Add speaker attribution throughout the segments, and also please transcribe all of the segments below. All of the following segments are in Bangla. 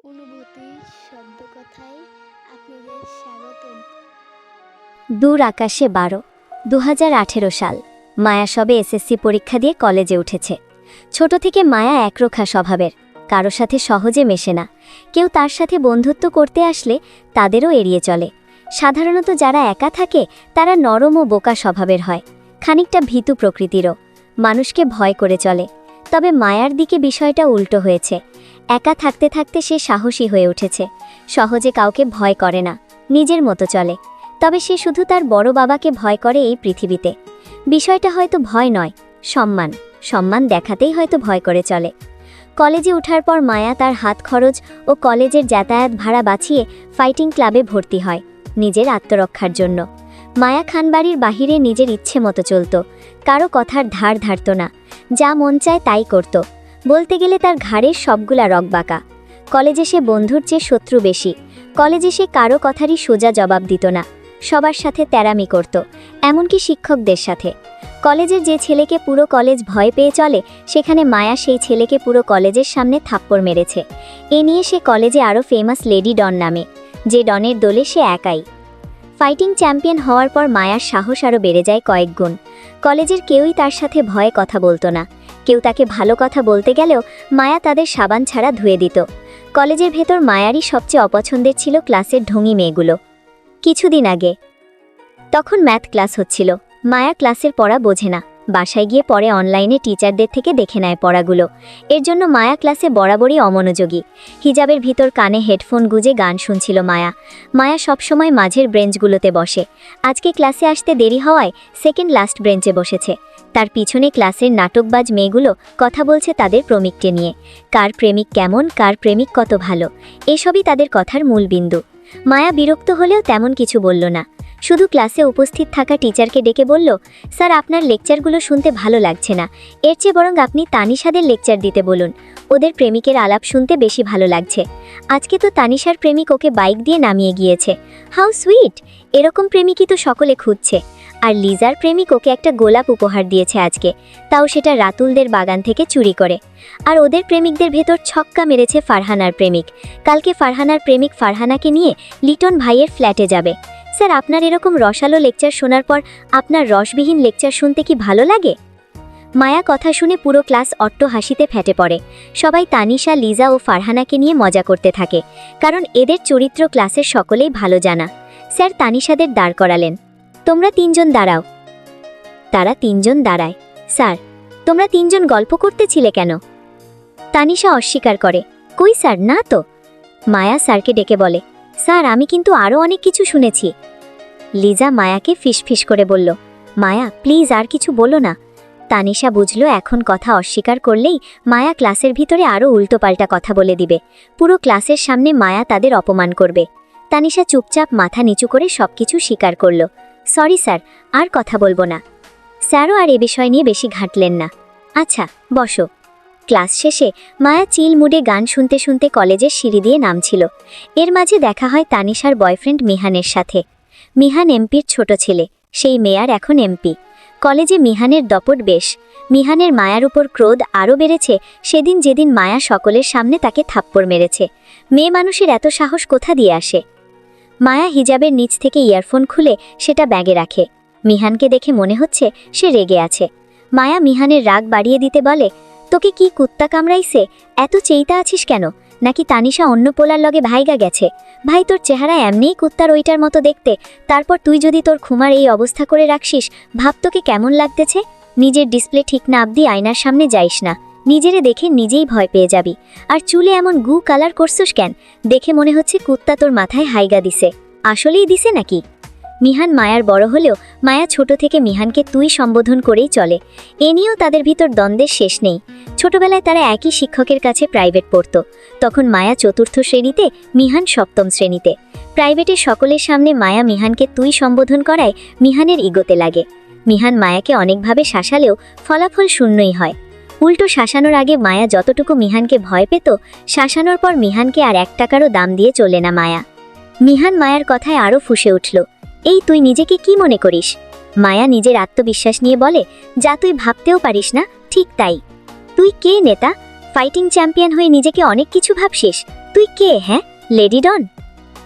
Speaker 1: অনুভূতি শব্দকথায় আপনাদের স্বাগতম।
Speaker 2: দূর আকাশে 12, 2018 সাল। মায়া সবে এসএসসি পরীক্ষা দিয়ে কলেজে উঠেছে। ছোট থেকে মায়া একরোখা স্বভাবের, কারো সাথে সহজে মেশে না। কেউ তার সাথে বন্ধুত্ব করতে আসলে তাদেরও এড়িয়ে চলে। সাধারণত যারা একা থাকে তারা নরম ও বোকা স্বভাবের হয়, খানিকটা ভীতু প্রকৃতিরও, মানুষকে ভয় করে চলে। তবে মায়ার দিকে বিষয়টা উল্টো হয়েছে। একা থাকতে থাকতে সে সাহসী হয়ে উঠেছে, সহজে কাউকে ভয় করে না, নিজের মতো চলে। তবে সে শুধু তার বড় বাবাকে ভয় করে এই পৃথিবীতে। বিষয়টা হয়তো ভয় নয়, সম্মান। সম্মান দেখাতেই হয়তো ভয় করে চলে। কলেজে ওঠার পর মায়া তার হাত খরচ ও কলেজের যাতায়াত ভাড়া বাঁচিয়ে ফাইটিং ক্লাবে ভর্তি হয়, নিজের আত্মরক্ষার জন্য। মায়া খানবাড়ির বাহিরে নিজের ইচ্ছে মতো চলত, কারো কথার ধার ধারত না, যা মন চায় তাই করত। বলতে গেলে তার ঘাড়ের সবগুলা রগবাঁকা। কলেজে সে বন্ধুর চেয়ে শত্রু বেশি। কলেজে সে কারো কথারই সোজা জবাব দিত না, সবার সাথে তেরামি করত, এমনকি শিক্ষকদের সাথে। কলেজের যে ছেলেকে পুরো কলেজ ভয় পেয়ে চলে, সেখানে মায়া সেই ছেলেকে পুরো কলেজের সামনে থাপ্পড় মেরেছে। এ নিয়ে সে কলেজে আরও ফেমাস লেডি ডন নামে, যে ডনের দলে সে একাই। ফাইটিং চ্যাম্পিয়ন হওয়ার পর মায়ার সাহস আরও বেড়ে যায় কয়েক গুণ। কলেজের কেউই তার সাথে ভয়ে কথা বলতো না। কেউ তাকে ভালো কথা বলতে গেলেও মায়া তাদের সাবান ছাড়া ধুয়ে দিত। কলেজের ভেতর মায়ারই সবচেয়ে অপছন্দের ছিল ক্লাসের ঢঙি মেয়েগুলো। কিছুদিন আগে তখন ম্যাথ ক্লাস হচ্ছিল। মায়া ক্লাসের পড়া বোঝে না, বাসায় গিয়ে পড়ে অনলাইনে টিচারদের থেকে দেখে নেয় পড়াগুলো। এর জন্য মায়া ক্লাসে বরাবরই অমনোযোগী। হিজাবের ভিতর কানে হেডফোন গুজে গান শুনছিল মায়া। মায়া সবসময় মাঝের বেঞ্চগুলোতে বসে। আজকে ক্লাসে আসতে দেরি হওয়ায় সেকেন্ড লাস্ট বেঞ্চে বসেছে। তার পিছনে ক্লাসের নাটকবাজ মেয়েগুলো কথা বলছে তাদের প্রেমিককে নিয়ে। কার প্রেমিক কেমন, কার প্রেমিক কত ভালো, এসবই তাদের কথার মূল বিন্দু। মায়া বিরক্ত হলেও তেমন কিছু বলল না, শুধু ক্লাসে উপস্থিত থাকা টিচারকে ডেকে বলল, স্যার আপনার লেকচারগুলো শুনতে ভালো লাগছে না, এর চেয়ে বরং আপনি তানিশাদের লেকচার দিতে বলুন, ওদের প্রেমিকের আলাপ শুনতে বেশি ভালো লাগছে। আজকে তো তানিশার প্রেমিক ওকে বাইক দিয়ে নামিয়ে গিয়েছে, হাউ সুইট। এরকম প্রেমিকই তো সকলে খুঁজছে। আর লিজার প্রেমিক ওকে একটা গোলাপ উপহার দিয়েছে আজকে, তাও সেটা রাতুলদের বাগান থেকে চুরি করে। আর ওদের প্রেমিকদের ভেতর ছক্কা মেরেছে ফারহানার প্রেমিক। কালকে ফারহানার প্রেমিক ফারহানাকে নিয়ে লিটন ভাইয়ের ফ্ল্যাটে যাবে। স্যার আপনার এরকম রসালো লেকচার শোনার পর আপনার রসবিহীন লেকচার শুনতে কি ভালো লাগে? মায়া কথা শুনে পুরো ক্লাস অট্ট হাসিতে ফেটে পড়ে। সবাই তানিশা, লিজা ও ফারহানাকে নিয়ে মজা করতে থাকে, কারণ এদের চরিত্র ক্লাসের সকলেই ভালো জানা। স্যার তানিশাদের দাঁড় করালেন, তোমরা তিনজন দাঁড়াও। তারা তিনজন দাঁড়ায়। স্যার তোমরা তিনজন গল্প করতেছিলে কেন? তানিশা অস্বীকার করে, কই স্যার, না তো। মায়া স্যারকে ডেকে বলে, স্যার আমি কিন্তু আরও অনেক কিছু শুনেছি। লিজা মায়াকে ফিসফিস করে বলল, মায়া প্লিজ আর কিছু বলো না। তানিশা বুঝল এখন কথা অস্বীকার করলেই মায়া ক্লাসের ভিতরে আরও উল্টোপাল্টা কথা বলে দিবে। পুরো ক্লাসের সামনে মায়া তাদের অপমান করবে। তানিশা চুপচাপ মাথা নিচু করে সবকিছু স্বীকার করল, সরি স্যার, আর কথা বলবো না। স্যারও আর এ বিষয় নিয়ে বেশি ঘাঁটলেন না। আচ্ছা বসো। ক্লাস শেষে মায়া চিল মুডে গান শুনতে শুনতে কলেজের সিঁড়ি দিয়ে নামছিল। এর মাঝে দেখা হয় তানিশার বয়ফ্রেন্ড মিহানের সাথে। মিহান এমপির ছোট ছেলে, সেই মেয়ার এখন এমপি। কলেজে মিহানের দপট বেশ। মিহানের মায়ার উপর ক্রোধ আরও বেড়েছে সেদিন যেদিন মায়া সকলের সামনে তাকে থাপ্পড় মেরেছে। মেয়ে মানুষের এত সাহস কোথা দিয়ে আসে? মায়া হিজাবের নিচ থেকে ইয়ারফোন খুলে সেটা ব্যাগে রাখে। মিহানকে দেখে মনে হচ্ছে সে রেগে আছে। মায়া মিহানের রাগ বাড়িয়ে দিতে বলে, তোকে কি কুত্তা কামড়াইছে? এত চেইতা আছিস কেন? নাকি তানিশা অন্য পোলার লগে ভাইগা গেছে? ভাই তোর চেহারা এমনিই কুত্তার ওইটার মতো দেখতে, তারপর তুই যদি তোর খুমার এই অবস্থা করে রাখছিস, ভাব তোকে কেমন লাগতেছে। নিজের ডিসপ্লে ঠিক না অবধি আয়নার সামনে যাইস না, নিজেরে দেখে নিজেই ভয় পেয়ে যাবি। আর চুলে এমন গু কালার করছস কেন? দেখে মনে হচ্ছে কুত্তা তোর মাথায় হাইগা দিছে। আসলেই দিছে নাকি? মিহান মায়ার বড় হলেও মায়া ছোট থেকে মিহানকে তুই সম্বোধন করেই চলে। এ নিয়েও তাদের ভিতর দ্বন্দ্বের শেষ নেই। ছোটবেলায় তারা একই শিক্ষকের কাছে প্রাইভেট পড়ত। তখন মায়া চতুর্থ শ্রেণীতে, মিহান সপ্তম শ্রেণীতে। প্রাইভেটের সকলের সামনে মায়া মিহানকে তুই সম্বোধন করায় মিহানের ইগোতে লাগে। মিহান মায়াকে অনেকভাবে শাসালেও ফলাফল শূন্যই হয়। উল্টো শাসানোর আগে মায়া যতটুকু মিহানকে ভয় পেত, শাসানোর পর মিহানকে আর 1 টাকারও দাম দিয়ে চলে না মায়া। মিহান মায়ার কথায় আরও ফুঁসে উঠল, এই তুই নিজেকে কি মনে করিস? মায়া নিজের আত্মবিশ্বাস নিয়ে বলে, যা তুই ভাবতেও পারিস না ঠিক তাই। তুই কে নেতা? ফাইটিং চ্যাম্পিয়ন হয়ে নিজেকে অনেক কিছু ভাবছিস। তুই কে? হ্যাঁ, লেডি ডন?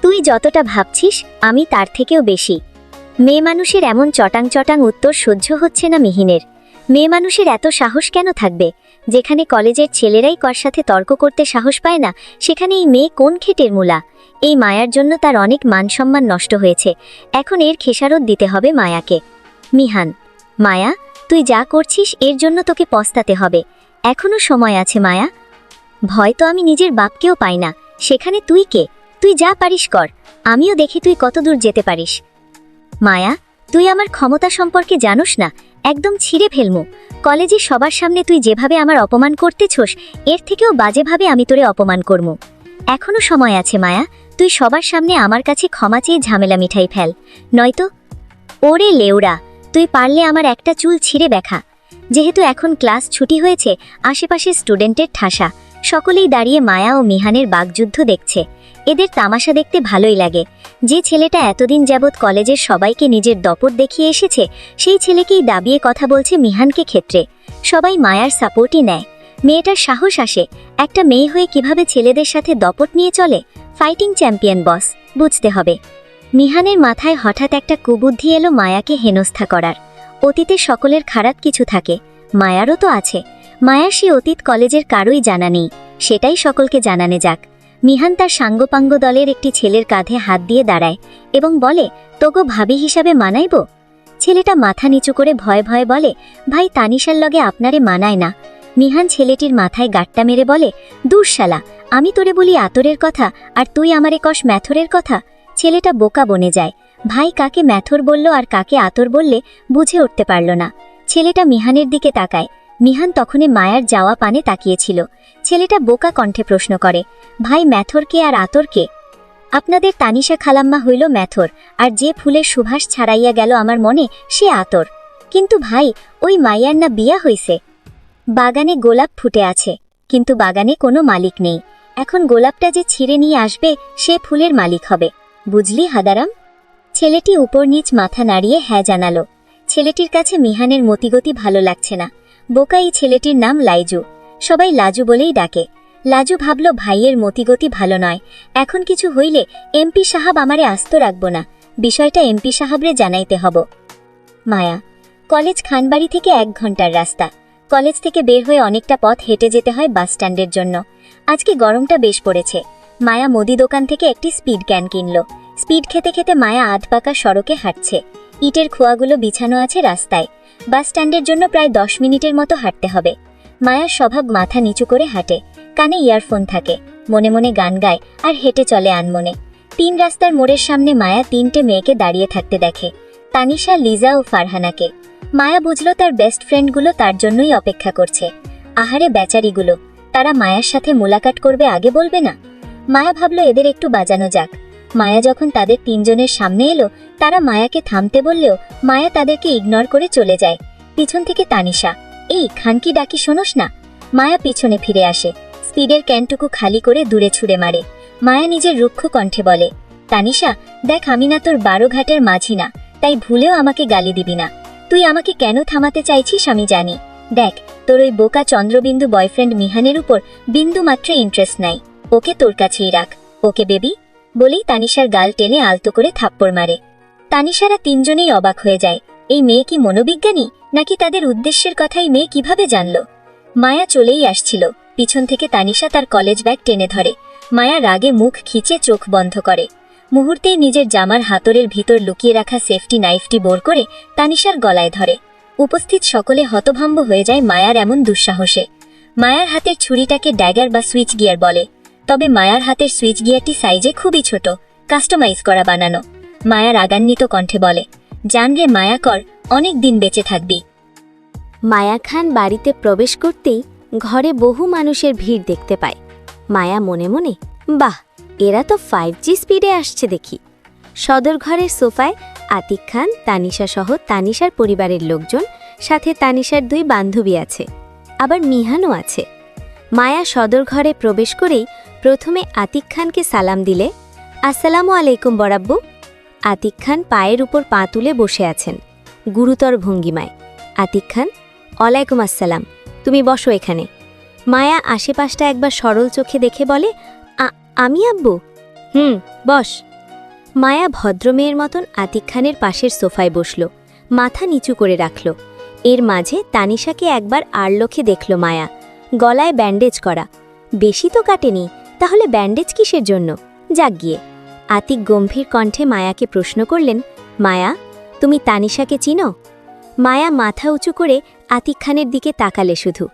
Speaker 2: তুই যতটা ভাবছিস আমি তার থেকেও বেশি। মেয়ে মানুষের এমন চটাং চটাং উত্তর সহ্য হচ্ছে না মিহিনের। মেয়ে মানুষের এত সাহস কেন থাকবে? যেখানে কলেজের ছেলেরাই কার সাথে তর্ক করতে সাহস পায় না, সেখানে এই মেয়ে কোন খেটের মূলা? এই মায়ার জন্য তার অনেক মানসম্মান নষ্ট হয়েছে। এখন এর খেসারত দিতে হবে মায়াকে। মিহান, মায়া, তুই যা করছিস এর জন্য তোকে পস্তাতে হবে। এখনো সময় আছে মায়া। ভয় তো আমি নিজের বাপকেও পাই না, সেখানে তুই কে? তুই যা পারিস কর, আমিও দেখি তুই কত দূর যেতে পারিস। মায়া, তুই আমার ক্ষমতা সম্পর্কে জানোস না, একদম ছিঁড়ে ফেলমু। কলেজে সবার সামনে তুই যেভাবে আমার অপমান করতেছোস, এর থেকেও বাজেভাবে আমি তোরে অপমান করমু। এখনো সময় আছে মায়া, তুই সবার সামনে আমার কাছে ক্ষমা চেয়ে ঝামেলা মিঠাই ফেল, নয়তো। ওরে লেউড়া, তুই পারলে আমার একটা চুল ছিঁড়ে দেখা। যেহেতু এখন ক্লাস ছুটি হয়েছে, আশেপাশে স্টুডেন্টের ঠাসা, সকলেই দাঁড়িয়ে মায়া ও মিহানের বাগযুদ্ধ দেখছে। এদের তামাশা দেখতে ভালোই লাগে। যে ছেলেটা এতদিন যাবৎ কলেজের সবাইকে নিজের দপট দেখিয়ে এসেছে, সেই ছেলেকেই দাবিয়ে কথা বলছে মিহানকে ক্ষেত্রে। সবাই মায়ার সাপোর্টই নেয়। মেয়েটার সাহস আসে, একটা মেয়ে হয়ে কিভাবে ছেলেদের সাথে দপট নিয়ে চলে। ফাইটিং চ্যাম্পিয়ন বস, বুঝতে হবে। মিহানের মাথায় হঠাৎ একটা কুবুদ্ধি এলো মায়াকে হেনস্থা করার। অতীতে সকলের খারাপ কিছু থাকে, মায়ারও তো আছে। মায়ার সে অতীত কলেজের কারোই জানা নেই, সেটাই সকলকে জানানে যাক। মিহান তার সাঙ্গপাঙ্গ দলের একটি ছেলের কাঁধে হাত দিয়ে দাঁড়ায় এবং বলে, তোগো ভাবি হিসাবে মানাইব? ছেলেটা মাথা নিচু করে ভয়ে ভয়ে বলে, ভাই তানিশার লগে আপনারে মানায় না। মিহান ছেলেটির মাথায় গাট্টা মেরে বলে, দূর শালা, আমি তোরে বলি আতরের কথা আর তুই আমারে কস ম্যাথরের কথা। ছেলেটা বোকা বনে যায়। ভাই কাকে ম্যাথর বলল আর কাকে আতর বললে বুঝে উঠতে পারল না। ছেলেটা মিহানের দিকে তাকায়। মিহান তখনই মায়ার যাওয়া পানে তাকিয়েছিল। ছেলেটা বোকা কণ্ঠে প্রশ্ন করে, ভাই ম্যাথর কে আর আতর কে? আপনাদের তানিশা খালাম্মা হইল ম্যাথর, আর যে ফুলের সুভাষ ছাড়াইয়া গেল আমার মনে, সে আতর। কিন্তু ভাই, ওই মাইয়ার না বিয়া হইছে। বাগানে গোলাপ ফুটে আছে, কিন্তু বাগানে কোনো মালিক নেই। এখন গোলাপটা যে ছিঁড়ে নিয়ে আসবে, সে ফুলের মালিক হবে। বুঝলি হাদারাম? ছেলেটি উপর নিচ মাথা নাড়িয়ে হ্যাঁ জানালো। ছেলেটির কাছে মিহানের মতিগতি ভালো লাগছে না। বোকা এই ছেলেটির নাম লাইজু, সবাই লাজু বলেই ডাকে। লাজু ভাবল ভাইয়ের মতিগতি ভালো নয়, এখন কিছু হইলে এমপি সাহাব আমারে আস্ত রাখব না, বিষয়টা এমপি সাহাবরে জানাইতে হব। মায়া, কলেজ খানবাড়ি থেকে 1 ঘন্টার রাস্তা। কলেজ থেকে বের হয়ে অনেকটা পথ হেঁটে যেতে হয় বাস স্ট্যান্ডের জন্য। আজকে গরমটা বেশ পড়েছে। মায়া মুদি দোকান থেকে একটি স্পিড ক্যান কিনল। স্পিড খেতে খেতে মায়া আধপাকা সড়কে হাঁটছে। ইটের খোয়াগুলো বিছানো আছে রাস্তায়। বাস স্ট্যান্ডের জন্য প্রায় 10 মিনিটের মতো হাঁটতে হবে। মায়ার স্বভাব মাথা নিচু করে হাঁটে, কানে ইয়ারফোন থাকে, মনে মনে গান গায় আর হেঁটে চলে আনমনে। 3 রাস্তার মোড়ের সামনে মায়া 3টে মেয়েকে দাঁড়িয়ে থাকতে দেখে, তানিশা, লিজা ও ফারহানাকে। মায়া বুঝল তার বেস্ট ফ্রেন্ডগুলো তার জন্যই অপেক্ষা করছে। আহারে বেচারিগুলো, তারা মায়ার সাথে মোলাকাত করবে আগে বলবে না? মায়া ভাবল এদের একটু বাজানো যাক। মায়া যখন তাদের 3 জনের সামনে এলো, তারা মায়াকে থামতে বললেও মায়া তাদেরকে ইগনোর করে চলে যায়। পিছন থেকে তানিশা, এই খানকি ডাকি শোনোস না? মায়া পিছনে ফিরে আসে, স্পিডের ক্যানটুকু খালি করে দূরে ছুঁড়ে মারে। মায়া নিজের রুক্ষ কণ্ঠে বলে, তানিশা দেখ, আমি না তোর 12 ঘাটের মাঝি না, তাই ভুলেও আমাকে গালি দিবি না। তুই আমাকে কেন থামাতে চাইছিস আমি জানি। দেখ, তোর ওই বোকা চন্দ্রবিন্দু বয়ফ্রেন্ড মিহানের উপর বিন্দু মাত্র ইন্টারেস্ট নাই, ওকে তোর কাছেই রাখ, ওকে বেবি। বলেই তানিশার গাল টেনে আলতো করে থাপ্পড় মারে। তানিশারা 3 জনেই অবাক হয়ে যায়। এই মেয়ে কি মনোবিজ্ঞানী, নাকি তাদের উদ্দেশ্যের কথাই মেয়ে কিভাবে জানল? মায়া চলেই আসছিল। পিছন থেকে তানিশা তার কলেজ ব্যাগ টেনে ধরে। মায়া রাগে মুখ খিচে চোখ বন্ধ করে। মুহূর্তেই নিজের জামার হাতরের ভিতর লুকিয়ে রাখা সেফটি নাইফটি বোর করে তানিশার গলায় ধরে। উপস্থিত সকলে হতভম্ব হয়ে যায় মায়ার এমন দুঃসাহসে। মায়ার হাতের ছুরিটাকে ড্যাগার বা সুইচ গিয়ার বলে, তবে মায়ার হাতের সুইচ গিয়ারটি সাইজে খুবই ছোট, কাস্টমাইজ করা বানানো। মায়া রাগান্বিত কণ্ঠে বলে, জান রে মায়া কর, অনেক দিন বেঁচে থাকবি।
Speaker 3: মায়া খান বাড়িতে প্রবেশ করতেই ঘরে বহু মানুষের ভিড় দেখতে পায়। মায়া মনে মনে, বাহ, এরা তো 5G স্পিডে আসছে দেখি। সদর ঘরের সোফায় আতিক খান, তানিশা সহ তানিশার পরিবারের লোকজন, সাথে তানিশার 2 বান্ধবী আছে, আবার মিহানও আছে। মায়া সদর ঘরে প্রবেশ করেই প্রথমে আতিক খানকে সালাম দিলে, আসসালামু আলাইকুম বরাব্বু। আতিক খান পায়ের উপর পা তুলে বসে আছেন, গুরুতর ভঙ্গিমায়। আতিক খান, ওয়ালাইকুম আসসালাম, তুমি বসো এখানে। মায়া আশেপাশটা একবার সরল চোখে দেখে বলে, আমি আব্বু? বস। মায়া ভদ্রমেয়ের মতন আতিক খানের পাশের সোফায় বসল, মাথা নিচু করে রাখল। এর মাঝে তানিশাকে একবার আড়লোকে দেখল মায়া, গলায় ব্যান্ডেজ করা। বেশি তো কাটেনি, তাহলে ব্যান্ডেজ কিসের জন্য? যাক গিয়ে। আতিক গম্ভীর কণ্ঠে মায়াকে প্রশ্ন করলেন, মায়া, তুমি তানিশাকে চিনো? মায়া মাথা উঁচু করে আতিক খানের দিকে তাকালে শুধু,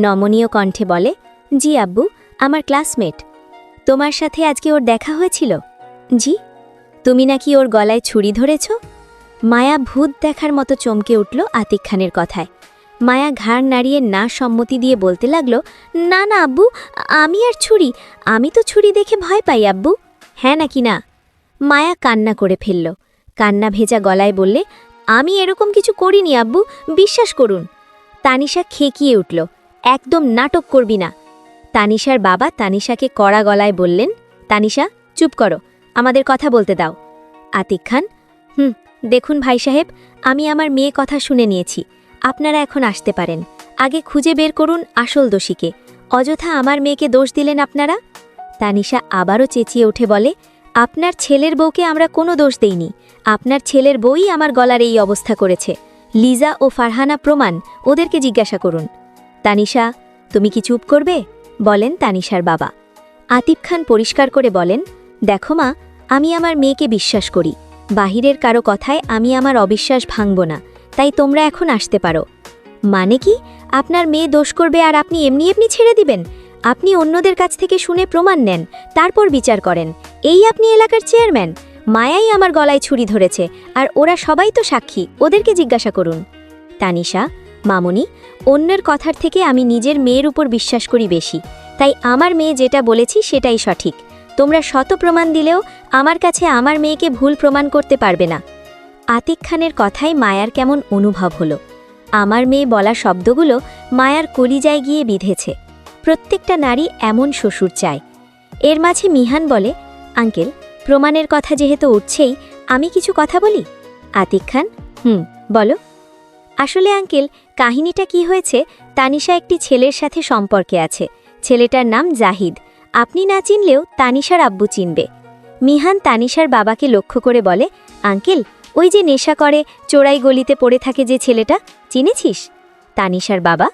Speaker 3: নমনীয় কণ্ঠে বলে, জি আব্বু, আমার ক্লাসমেট। তোমার সাথে আজকে ওর দেখা হয়েছিল? জি। তুমি নাকি ওর গলায় ছুরি ধরেছ? মায়া ভূত দেখার মতো চমকে উঠল আতিক খানের কথায়। মায়া ঘাড় নাড়িয়ে না সম্মতি দিয়ে বলতে লাগল, না না আব্বু, আমি আর ছুরি, আমি তো ছুরি দেখে ভয় পাই আব্বু। হ্যাঁ নাকি না? মায়া কান্না করে ফেলল, কান্না ভেজা গলায় বললে, আমি এরকম কিছু করিনি আব্বু, বিশ্বাস করুন। তানিশা খেকিয়ে উঠল, একদম নাটক করবি না। তানিশার বাবা তানিশাকে কড়া গলায় বললেন, তানিশা চুপ করো, আমাদের কথা বলতে দাও। আতিক খান, দেখুন ভাই সাহেব, আমি আমার মেয়ে কথা শুনে নিয়েছি, আপনারা এখন আসতে পারেন। আগে খুঁজে বের করুন আসল দোষীকে, অযথা আমার মেয়েকে দোষ দিলেন আপনারা। তানিশা আবারও চেঁচিয়ে উঠে বলে, আপনার ছেলের বউকে আমরা কোনো দোষ দেইনি, আপনার ছেলের বউই আমার গলার এই অবস্থা করেছে। লিজা ও ফারহানা প্রমাণ, ওদেরকে জিজ্ঞাসা করুন। তানিশা, তুমি কি চুপ করবে? বলেন তানিশার বাবা। আতিক খান পরিষ্কার করে বলেন, দেখো মা, আমি আমার মেয়েকে বিশ্বাস করি, বাহিরের কারো কথায় আমি আমার অবিশ্বাস ভাঙব না, তাই তোমরা এখন আসতে পারো। মানে কি, আপনার মেয়ে দোষ করবে আর আপনি এমনি এমনি ছেড়ে দিবেন? আপনি অন্যদের কাছ থেকে শুনে প্রমাণ নেন, তারপর বিচার করেন। এই আপনি এলাকার চেয়ারম্যান? মায়াই আমার গলায় ছুরি ধরেছে, আর ওরা সবাই তো সাক্ষী, ওদেরকে জিজ্ঞাসা করুন। তানিশা, মামুনি, অন্যের কথার থেকে আমি নিজের মেয়ের উপর বিশ্বাস করি বেশি, তাই আমার মেয়ে যেটা বলেছি সেটাই সঠিক। তোমরা শত প্রমাণ দিলেও আমার কাছে আমার মেয়েকে ভুল প্রমাণ করতে পারবে না। আতিক খানের কথায় মায়ার কেমন অনুভব হলো। আমার মেয়ে বলা শব্দগুলো মায়ার কলিজায় গিয়ে বিঁধেছে। প্রত্যেকটা নারী এমন শ্বশুর চায়। এর মাঝে মিহান বলে, আঙ্কেল, প্রমাণের কথা যেহেতু উঠছেই, আমি কিছু কথা বলি। আতিক খান, বলো। আসলে আঙ্কেল, কাহিনীটা কি হয়েছে, তানিশা একটি ছেলের সাথে সম্পর্কে আছে। ছেলেটার নাম জাহিদ। আপনি না চিনলেও তানিশার আব্বু চিনবে। মিহান তানিশার বাবাকে লক্ষ্য করে বলে, আঙ্কেল, ওই যে নেশা করে চোরাই গলিতে পড়ে থাকে যে ছেলেটা, চিনেছিস? তানিশার বাবা,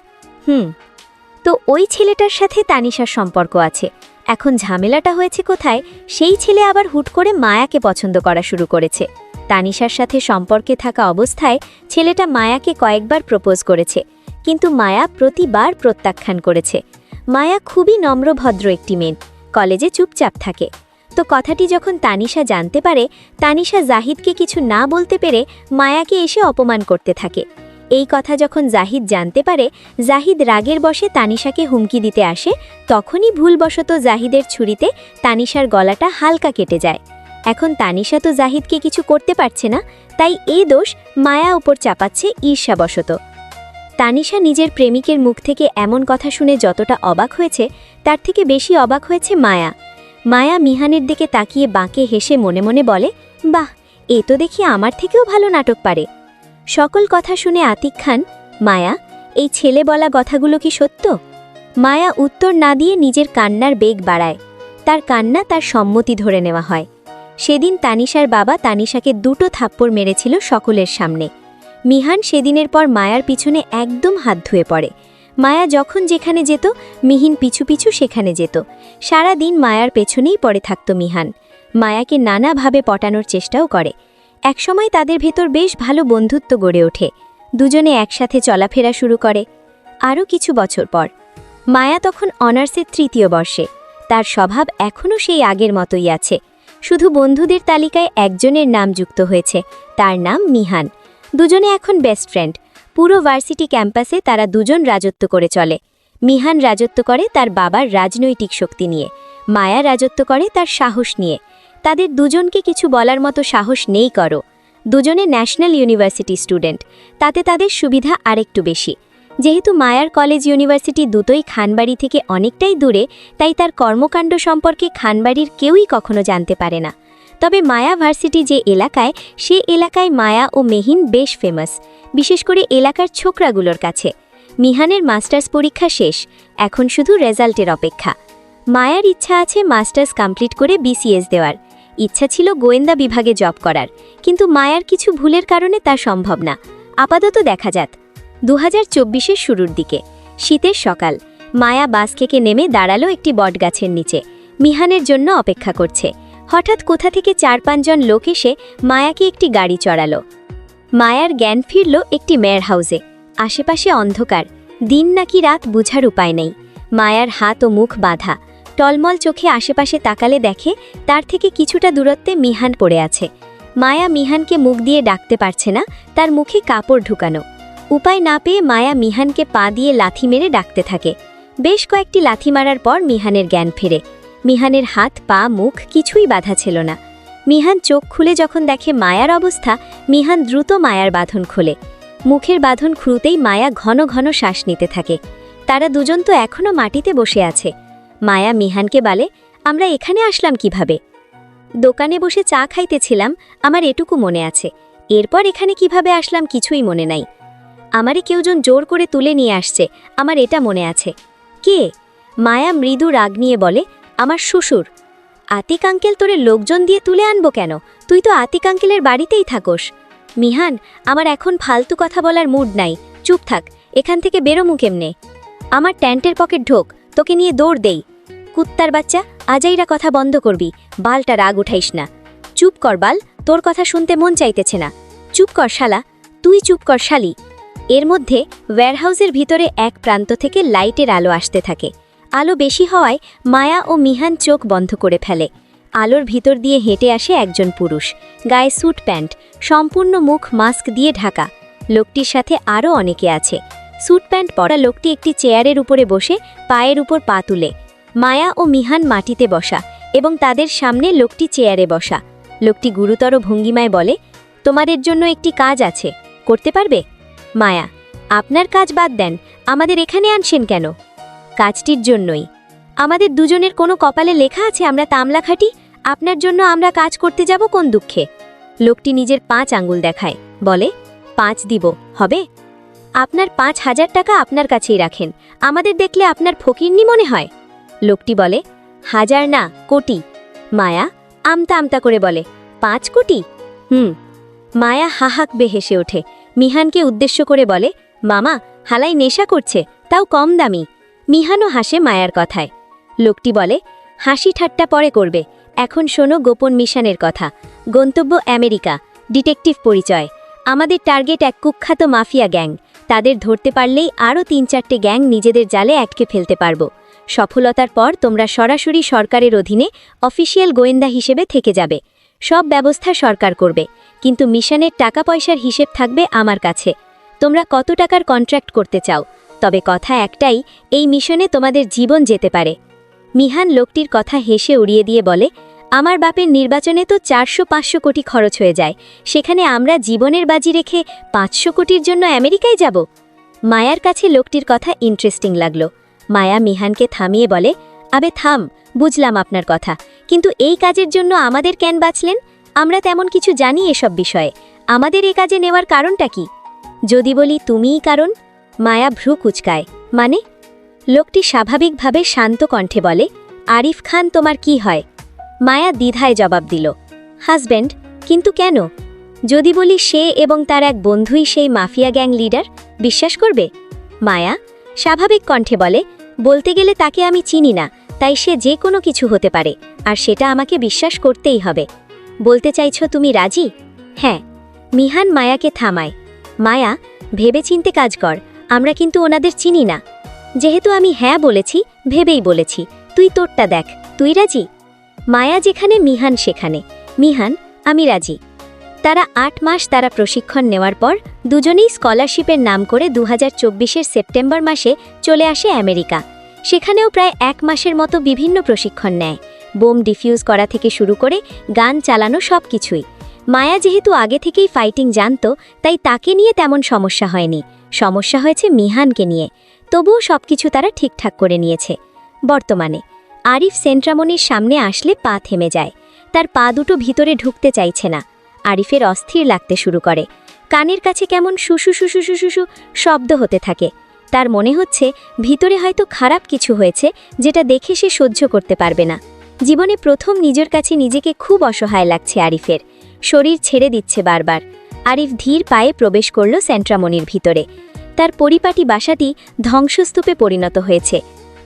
Speaker 3: তো ওই ছেলেটার সাথে তানিশার সম্পর্ক আছে। এখন ঝামেলাটা হয়েছে কোথায়, সেই ছেলে আবার হুট করে মায়াকে পছন্দ করা শুরু করেছে। তানিশার সাথে সম্পর্কে থাকা অবস্থায় ছেলেটা মায়াকে কয়েকবার প্রপোজ করেছে, কিন্তু মায়া প্রতিবার প্রত্যাখ্যান করেছে। মায়া খুবই নম্রভদ্র একটি মেয়ে, কলেজে চুপচাপ থাকে। তো কথাটি যখন তানিশা জানতে পারে, তানিশা জাহিদকে কিছু না বলতে পেরে মায়াকে এসে অপমান করতে থাকে। এই কথা যখন জাহিদ জানতে পারে, জাহিদ রাগের বশে তানিশাকে হুমকি দিতে আসে। তখনই ভুলবশত জাহিদের ছুরিতে তানিশার গলাটা হালকা কেটে যায়। এখন তানিশা তো জাহিদকে কিছু করতে পারছে না, তাই এই দোষ মায়া উপর চাপাচ্ছে ঈর্ষাবশত। তানিশা নিজের প্রেমিকের মুখ থেকে এমন কথা শুনে যতটা অবাক হয়েছে, তার থেকে বেশি অবাক হয়েছে মায়া। মায়া মিহানের দিকে তাকিয়ে বাঁকে হেসে মনে মনে বলে, বাহ, এ তো দেখি আমার থেকেও ভালো নাটক পারে। সকল কথা শুনে আতিক খান, মায়া, এই ছেলে বলা কথাগুলো কি সত্য? মায়া উত্তর না দিয়ে নিজের কান্নার বেগ বাড়ায়। তার কান্না তার সম্মতি ধরে নেওয়া হয়। সেদিন তানিশার বাবা তানিশাকে 2টো থাপ্পড় মেরেছিল সকলের সামনে। মিহান সেদিনের পর মায়ার পিছনে একদম হাত ধুয়ে পড়ে। মায়া যখন যেখানে যেত, মিহিন পিছু পিছু সেখানে যেত। সারা দিন মায়ার পেছনেই পড়ে থাকত মিহান। মায়াকে নানাভাবে পটানোর চেষ্টাও করে। একসময় তাদের ভেতর বেশ ভালো বন্ধুত্ব গড়ে ওঠে। দুজনে একসাথে চলাফেরা শুরু করে। আরও কিছু বছর পর মায়া তখন অনার্সের 3য় বর্ষে। তার স্বভাব এখনও সেই আগের মতোই আছে, শুধু বন্ধুদের তালিকায় একজনের নাম যুক্ত হয়েছে, তার নাম মিহান। দুজনে এখন বেস্ট ফ্রেন্ড। পুরো ভার্সিটি ক্যাম্পাসে তারা দুজন রাজত্ব করে চলে। মিহান রাজত্ব করে তার বাবার রাজনৈতিক শক্তি নিয়ে, মায়া রাজত্ব করে তার সাহস নিয়ে। তাদের দুজনকে কিছু বলার মতো সাহস নেই করো। দুজনে ন্যাশনাল ইউনিভার্সিটি স্টুডেন্ট, তাতে তাদের সুবিধা আরেকটু বেশি। যেহেতু মায়ার কলেজ ইউনিভার্সিটি দুটোই খানবাড়ি থেকে অনেকটাই দূরে, তাই তার কর্মকাণ্ড সম্পর্কে খানবাড়ির কেউই কখনো জানতে পারে না। তবে মায়া ভার্সিটি যে এলাকায়, সে এলাকায় মায়া ও মেহিন বেশ ফেমাস, বিশেষ করে এলাকার ছোকরাগুলোর কাছে।
Speaker 2: মিহানের মাস্টার্স পরীক্ষা শেষ, এখন শুধু রেজাল্টের অপেক্ষা। মায়ার ইচ্ছা আছে মাস্টার্স কমপ্লিট করে বিসিএস দেওয়ার, ইচ্ছা ছিল গোয়েন্দা বিভাগে জব করার, কিন্তু মায়ার কিছু ভুলের কারণে তা সম্ভব না। আপাতত দেখা যাক। 2024-এর শুরুর দিকে শীতের সকাল, মায়া বাস থেকে নেমে দাঁড়ালো একটি বটগাছের নিচে, মিহানের জন্য অপেক্ষা করছে। হঠাৎ কোথা থেকে 4-5 জন লোক এসে মায়াকে একটি গাড়ি চড়ালো। মায়ার জ্ঞান ফিরল একটি মেয়ার হাউসে। আশেপাশে অন্ধকার, দিন নাকি রাত বুঝার উপায় নেই। মায়ার হাত ও মুখ বাঁধা, টলমল চোখে আশেপাশে তাকালে দেখে তার থেকে কিছুটা দূরত্বে মিহান পড়ে আছে। মায়া মিহানকে মুখ দিয়ে ডাকতে পারছে না, তার মুখে কাপড় ঢুকানো। উপায় না পেয়ে মায়া মিহানকে পা দিয়ে লাথি মেরে ডাকতে থাকে। বেশ কয়েকটি লাথি মারার পর মিহানের জ্ঞান ফেরে। মিহানের হাত পা মুখ কিছুই বাঁধা ছিল না। মিহান চোখ খুলে যখন দেখে মায়ার অবস্থা, মিহান দ্রুত মায়ার বাঁধন খোলে। মুখের বাঁধন খুলতেই মায়া ঘন ঘন শ্বাস নিতে থাকে। তারা দুজন তো এখনও মাটিতে বসে আছে। মায়া মিহানকে বলে, আমরা এখানে আসলাম কিভাবে? দোকানে বসে চা খাইতেছিলাম, আমার এটুকু মনে আছে। এরপর এখানে কিভাবে আসলাম কিছুই মনে নাই। আমারে কেউজন জোর করে তুলে নিয়ে আসছে, আমার এটা মনে আছে। কে? মায়া মৃদু রাগ নিয়ে বলে, আমার শ্বশুর। আতিক আঙ্কেল তোরে লোকজন দিয়ে তুলে আনবো কেন? তুই তো আতিক আঙ্কেলের বাড়িতেই থাকোস। মিহান, আমার এখন ফালতু কথা বলার মুড নাই, চুপ থাক, এখান থেকে বেরোমু কেমনে? আমার ট্যান্টের পকেট ঢোক, তোকে নিয়ে দৌড় দেই। কুত্তার বাচ্চা, আজাইরা কথা বন্ধ করবি, বালটা রাগ উঠাইস না। চুপ কর বাল, তোর কথা শুনতে মন চাইতেছে না। চুপ কর শালা, তুই চুপ কর শালি। এর মধ্যে ওয়্যারহাউসের ভিতরে এক প্রান্ত থেকে লাইটের আলো আসতে থাকে। আলো বেশি হওয়ায় মায়া ও মিহান চোখ বন্ধ করে ফেলে। আলোর ভিতর দিয়ে হেঁটে আসে একজন পুরুষ, গায়ে স্যুট প্যান্ট, সম্পূর্ণ মুখ মাস্ক দিয়ে ঢাকা। লোকটির সাথে আরও অনেকে আছে। স্যুট প্যান্ট পরা লোকটি একটি চেয়ারের উপরে বসে পায়ের উপর পা তুলে। মায়া ও মিহান মাটিতে বসা এবং তাদের সামনে লোকটি চেয়ারে বসা। লোকটি গুরুতর ভঙ্গিমায় বলে, তোমাদের জন্য একটি কাজ আছে, করতে পারবে? মায়া, আপনার কাজ বাদ দেন, আমাদের এখানে আনছেন কেন? কাজটির জন্যই। আমাদের দুজনের কোনো কপালে লেখা আছে আমরা তামলা খাটি? আপনার জন্য আমরা কাজ করতে যাব কোন দুঃখে? লোকটি নিজের 5 আঙ্গুল দেখায়, বলে, 5 দিব, হবে? আপনার 5,000 টাকা আপনার কাছেই রাখেন, আমাদের দেখলে আপনার ফকিরনি মনে হয়? লোকটি বলে, 1000 না, কোটি। মায়া আমতা আমতা করে বলে, 5 কোটি? মায়া হাহাকবে হেসে ওঠে। মিহানকে উদ্দেশ্য করে বলে, মামা, হালাই নেশা করছে, তাও কম দামি। মিহানও হাসে মায়ার কথায়। লোকটি বলে, হাসি ঠাট্টা পরে করবে, এখন শোনো গোপন মিশনের কথা। গন্তব্য আমেরিকা, ডিটেকটিভ পরিচয়। আমাদের টার্গেট এক কুখ্যাত মাফিয়া গ্যাং। তাদের ধরতে পারলেই আরও 3-4টে গ্যাং নিজেদের জালে আটকে ফেলতে পারবো। সফলতার পর তোমরা সরাসরি সরকারের অধীনে অফিসিয়াল গোয়েন্দা হিসেবে থেকে যাবে। সব ব্যবস্থা সরকার করবে, কিন্তু মিশনের টাকা পয়সার হিসেব থাকবে আমার কাছে। তোমরা কত টাকার কন্ট্রাক্ট করতে চাও? তবে কথা একটাই, এই মিশনে তোমাদের জীবন যেতে পারে। মিহান লোকটির কথা হেসে উড়িয়ে দিয়ে বলে, আমার বাপের নির্বাচনে তো 400-500 কোটি খরচ হয়ে যায়, সেখানে আমরা জীবনের বাজি রেখে 500 কোটির জন্য আমেরিকায় যাব? মায়ার কাছে লোকটির কথা ইন্টারেস্টিং লাগলো। মায়া মিহানকে থামিয়ে বলে, আবে থাম, বুঝলাম আপনার কথা, কিন্তু এই কাজের জন্য আমাদের কেন বাঁচলেন? আমরা তেমন কিছু জানি এসব বিষয়ে, আমাদের এই কাজে নেওয়ার কারণটা কি? যদি বলি তুমিই কারণ? মায়া ভ্রু কুচকায়, মানে? লোকটি স্বাভাবিকভাবে শান্ত কণ্ঠে বলে, আরিফ খান তোমার কি হয়? মায়া দ্বিধায় জবাব দিল, হাজব্যান্ড। কিন্তু কেন? যদি বলি সে এবং তার এক বন্ধুই সেই মাফিয়া গ্যাং লিডার, বিশ্বাস করবে? মায়া স্বাভাবিক কণ্ঠে বলে, বলতে গেলে তাকে আমি চিনি না, তাই সে যে কোনো কিছু হতে পারে, আর সেটা আমাকে বিশ্বাস করতেই হবে। বলতে চাইছো তুমি রাজি? হ্যাঁ। মিহান মায়াকে থামায়। মায়া, ভেবেচিন্তে কাজ কর, আমরা কিন্তু ওনাদের চিনি না। যেহেতু আমি হ্যাঁ বলেছি, ভেবেই বলেছি, তুই তোরটা দেখ, তুই রাজি? মায়া যেখানে মিহান সেখানে। মিহান, আমি রাজি। তারা 8 মাস তারা প্রশিক্ষণ নেওয়ার পর দুজনেই স্কলারশিপের নাম করে 2024-এর সেপ্টেম্বর মাসে চলে আসে আমেরিকা। সেখানেও প্রায় 1 মাসের মতো বিভিন্ন প্রশিক্ষণ নেয়, বোম ডিফিউজ করা থেকে শুরু করে গান চালানো সব কিছুই। মায়া যেহেতু আগে থেকেই ফাইটিং জানত, তাই তাকে নিয়ে তেমন সমস্যা হয়নি। সমস্যা হয়েছে মিহানকে নিয়ে, তবুও সবকিছু তারা ঠিকঠাক করে নিয়েছে। বর্তমানে আরিফ সেন্ট্রামনির সামনে আসলে পা থেমে যায়, তার পা দুটো ভিতরে ঢুকতে চাইছে না। আরিফের অস্থির লাগতে শুরু করে, কানের কাছে কেমন শুশু শুশু শুশু শব্দ হতে থাকে। তার মনে হচ্ছে ভিতরে হয়তো খারাপ কিছু হয়েছে, যেটা দেখে সে সহ্য করতে পারবে না। জীবনে প্রথম নিজের কাছে নিজেকে খুব অসহায় লাগছে আরিফের। শরীর ছেড়ে দিচ্ছে বারবার। আরিফ ধীর পায়ে প্রবেশ করল সেন্ট্রামনির ভিতরে। তার পরিপাটি বাসাটি ধ্বংসস্তূপে পরিণত হয়েছে।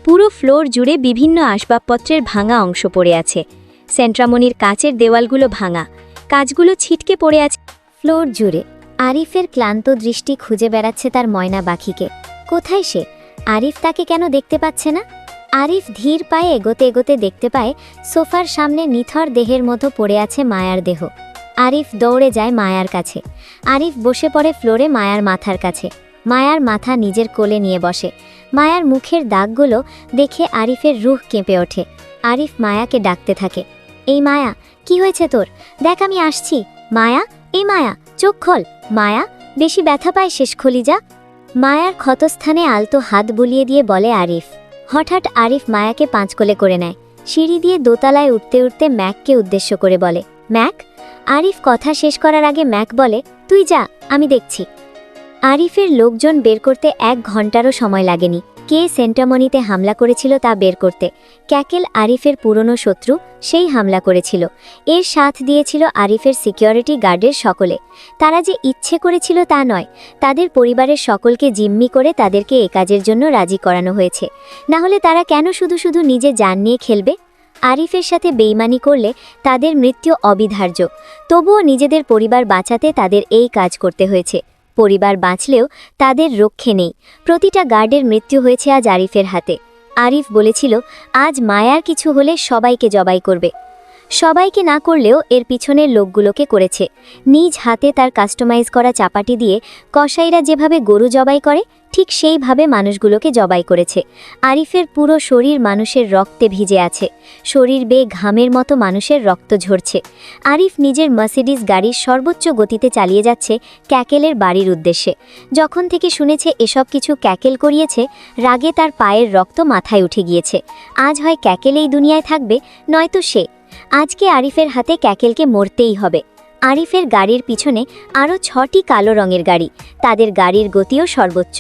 Speaker 2: পুরো ফ্লোর জুড়ে বিভিন্ন আসবাবপত্রের ভাঙা অংশ পড়ে আছে। সেন্ট্রামনির কাচের দেওয়ালগুলো ভাঙা, কাচগুলো ছিটকে পড়ে আছে ফ্লোর জুড়ে। আরিফের ক্লান্ত দৃষ্টি খুঁজে বেড়াচ্ছে তার ময়না পাখিকে। কোথায় সে? আরিফ তাকে কেন দেখতে পাচ্ছে না? আরিফ ধীর পায়ে এগোতে এগোতে দেখতে পায় সোফার সামনে নিথর দেহের মতো পড়ে আছে মায়ার দেহ। আরিফ দৌড়ে যায় মায়ার কাছে। আরিফ বসে পড়ে ফ্লোরে মায়ার মাথার কাছে। মায়ার মাথা নিজের কোলে নিয়ে বসে। মায়ার মুখের দাগগুলো দেখে আরিফের রুহ কেঁপে ওঠে। আরিফ মায়াকে ডাকতে থাকে, এই মায়া, কি হয়েছে তোর? দেখ আমি আসছি। মায়া, এই মায়া, চোখ খোল। মায়া, বেশি ব্যথা পায় শেষ খলি যা। মায়ার ক্ষতস্থানে আলতো হাত বুলিয়ে দিয়ে বলে আরিফ। হঠাৎ আরিফ মায়াকে পাঁচকোলে করে নেয়। সিঁড়ি দিয়ে দোতলায় উঠতে উঠতে ম্যাককে উদ্দেশ্য করে বলে, ম্যাক। আরিফ কথা শেষ করার আগে ম্যাক বলে, তুই যা, আমি দেখছি। আরিফের লোকজন বের করতে 1 ঘন্টারও সময় লাগেনি। কে সেন্ট্রামনিতে হামলা করেছিল তা বের করতে। ক্যাকেল আরিফের পুরনো শত্রু, সেই হামলা করেছিল। এর সাথ দিয়েছিল আরিফের সিকিউরিটি গার্ডের সকলে। তারা যে ইচ্ছে করেছিল তা নয়, তাদের পরিবারের সকলকে জিম্মি করে তাদেরকে এ কাজের জন্য রাজি করানো হয়েছে। না হলে তারা কেন শুধু শুধু নিজে জান নিয়ে খেলবে? আরিফের সাথে বেইমানি করলে তাদের মৃত্যু অবিধার্য। তবুও নিজেদের পরিবার বাঁচাতে তাদের এই কাজ করতে হয়েছে। পরিবার বাঁচলেও তাদের রক্ষে নেই। প্রতিটা গার্ডের মৃত্যু হয়েছে আজ আরিফের হাতে। আরিফ বলেছিল, আজ মায়ার কিছু হলে সবাইকে জবাই করবে। সবাইকে না করলেও এর পিছনের লোকগুলোকে করেছে। নিজ হাতে তার কাস্টমাইজ করা চাপাটি দিয়ে কসাইরা যেভাবে গরু জবাই করে, ঠিক সেইভাবে মানুষগুলোকে জবাই করেছে। আরিফের পুরো শরীর মানুষের রক্তে ভিজে আছে। শরীর বেয়ে ঘামের মতো মানুষের রক্ত ঝরছে। আরিফ নিজের মার্সিডিজ গাড়ির সর্বোচ্চ গতিতে চালিয়ে যাচ্ছে ক্যাকেলের বাড়ির উদ্দেশ্যে। যখন থেকে শুনেছে এসব কিছু ক্যাকেল করিয়েছে, রাগে তার পায়ের রক্ত মাথায় উঠে গিয়েছে। আজ হয় ক্যাকেল এই দুনিয়ায় থাকবে, নয়তো সে। আজকে আরিফের হাতে ক্যাকেলকে মরতেই হবে। আরিফের গাড়ির পিছনে আরও 6টি কালো রঙের গাড়ি। তাদের গাড়ির গতিও সর্বোচ্চ।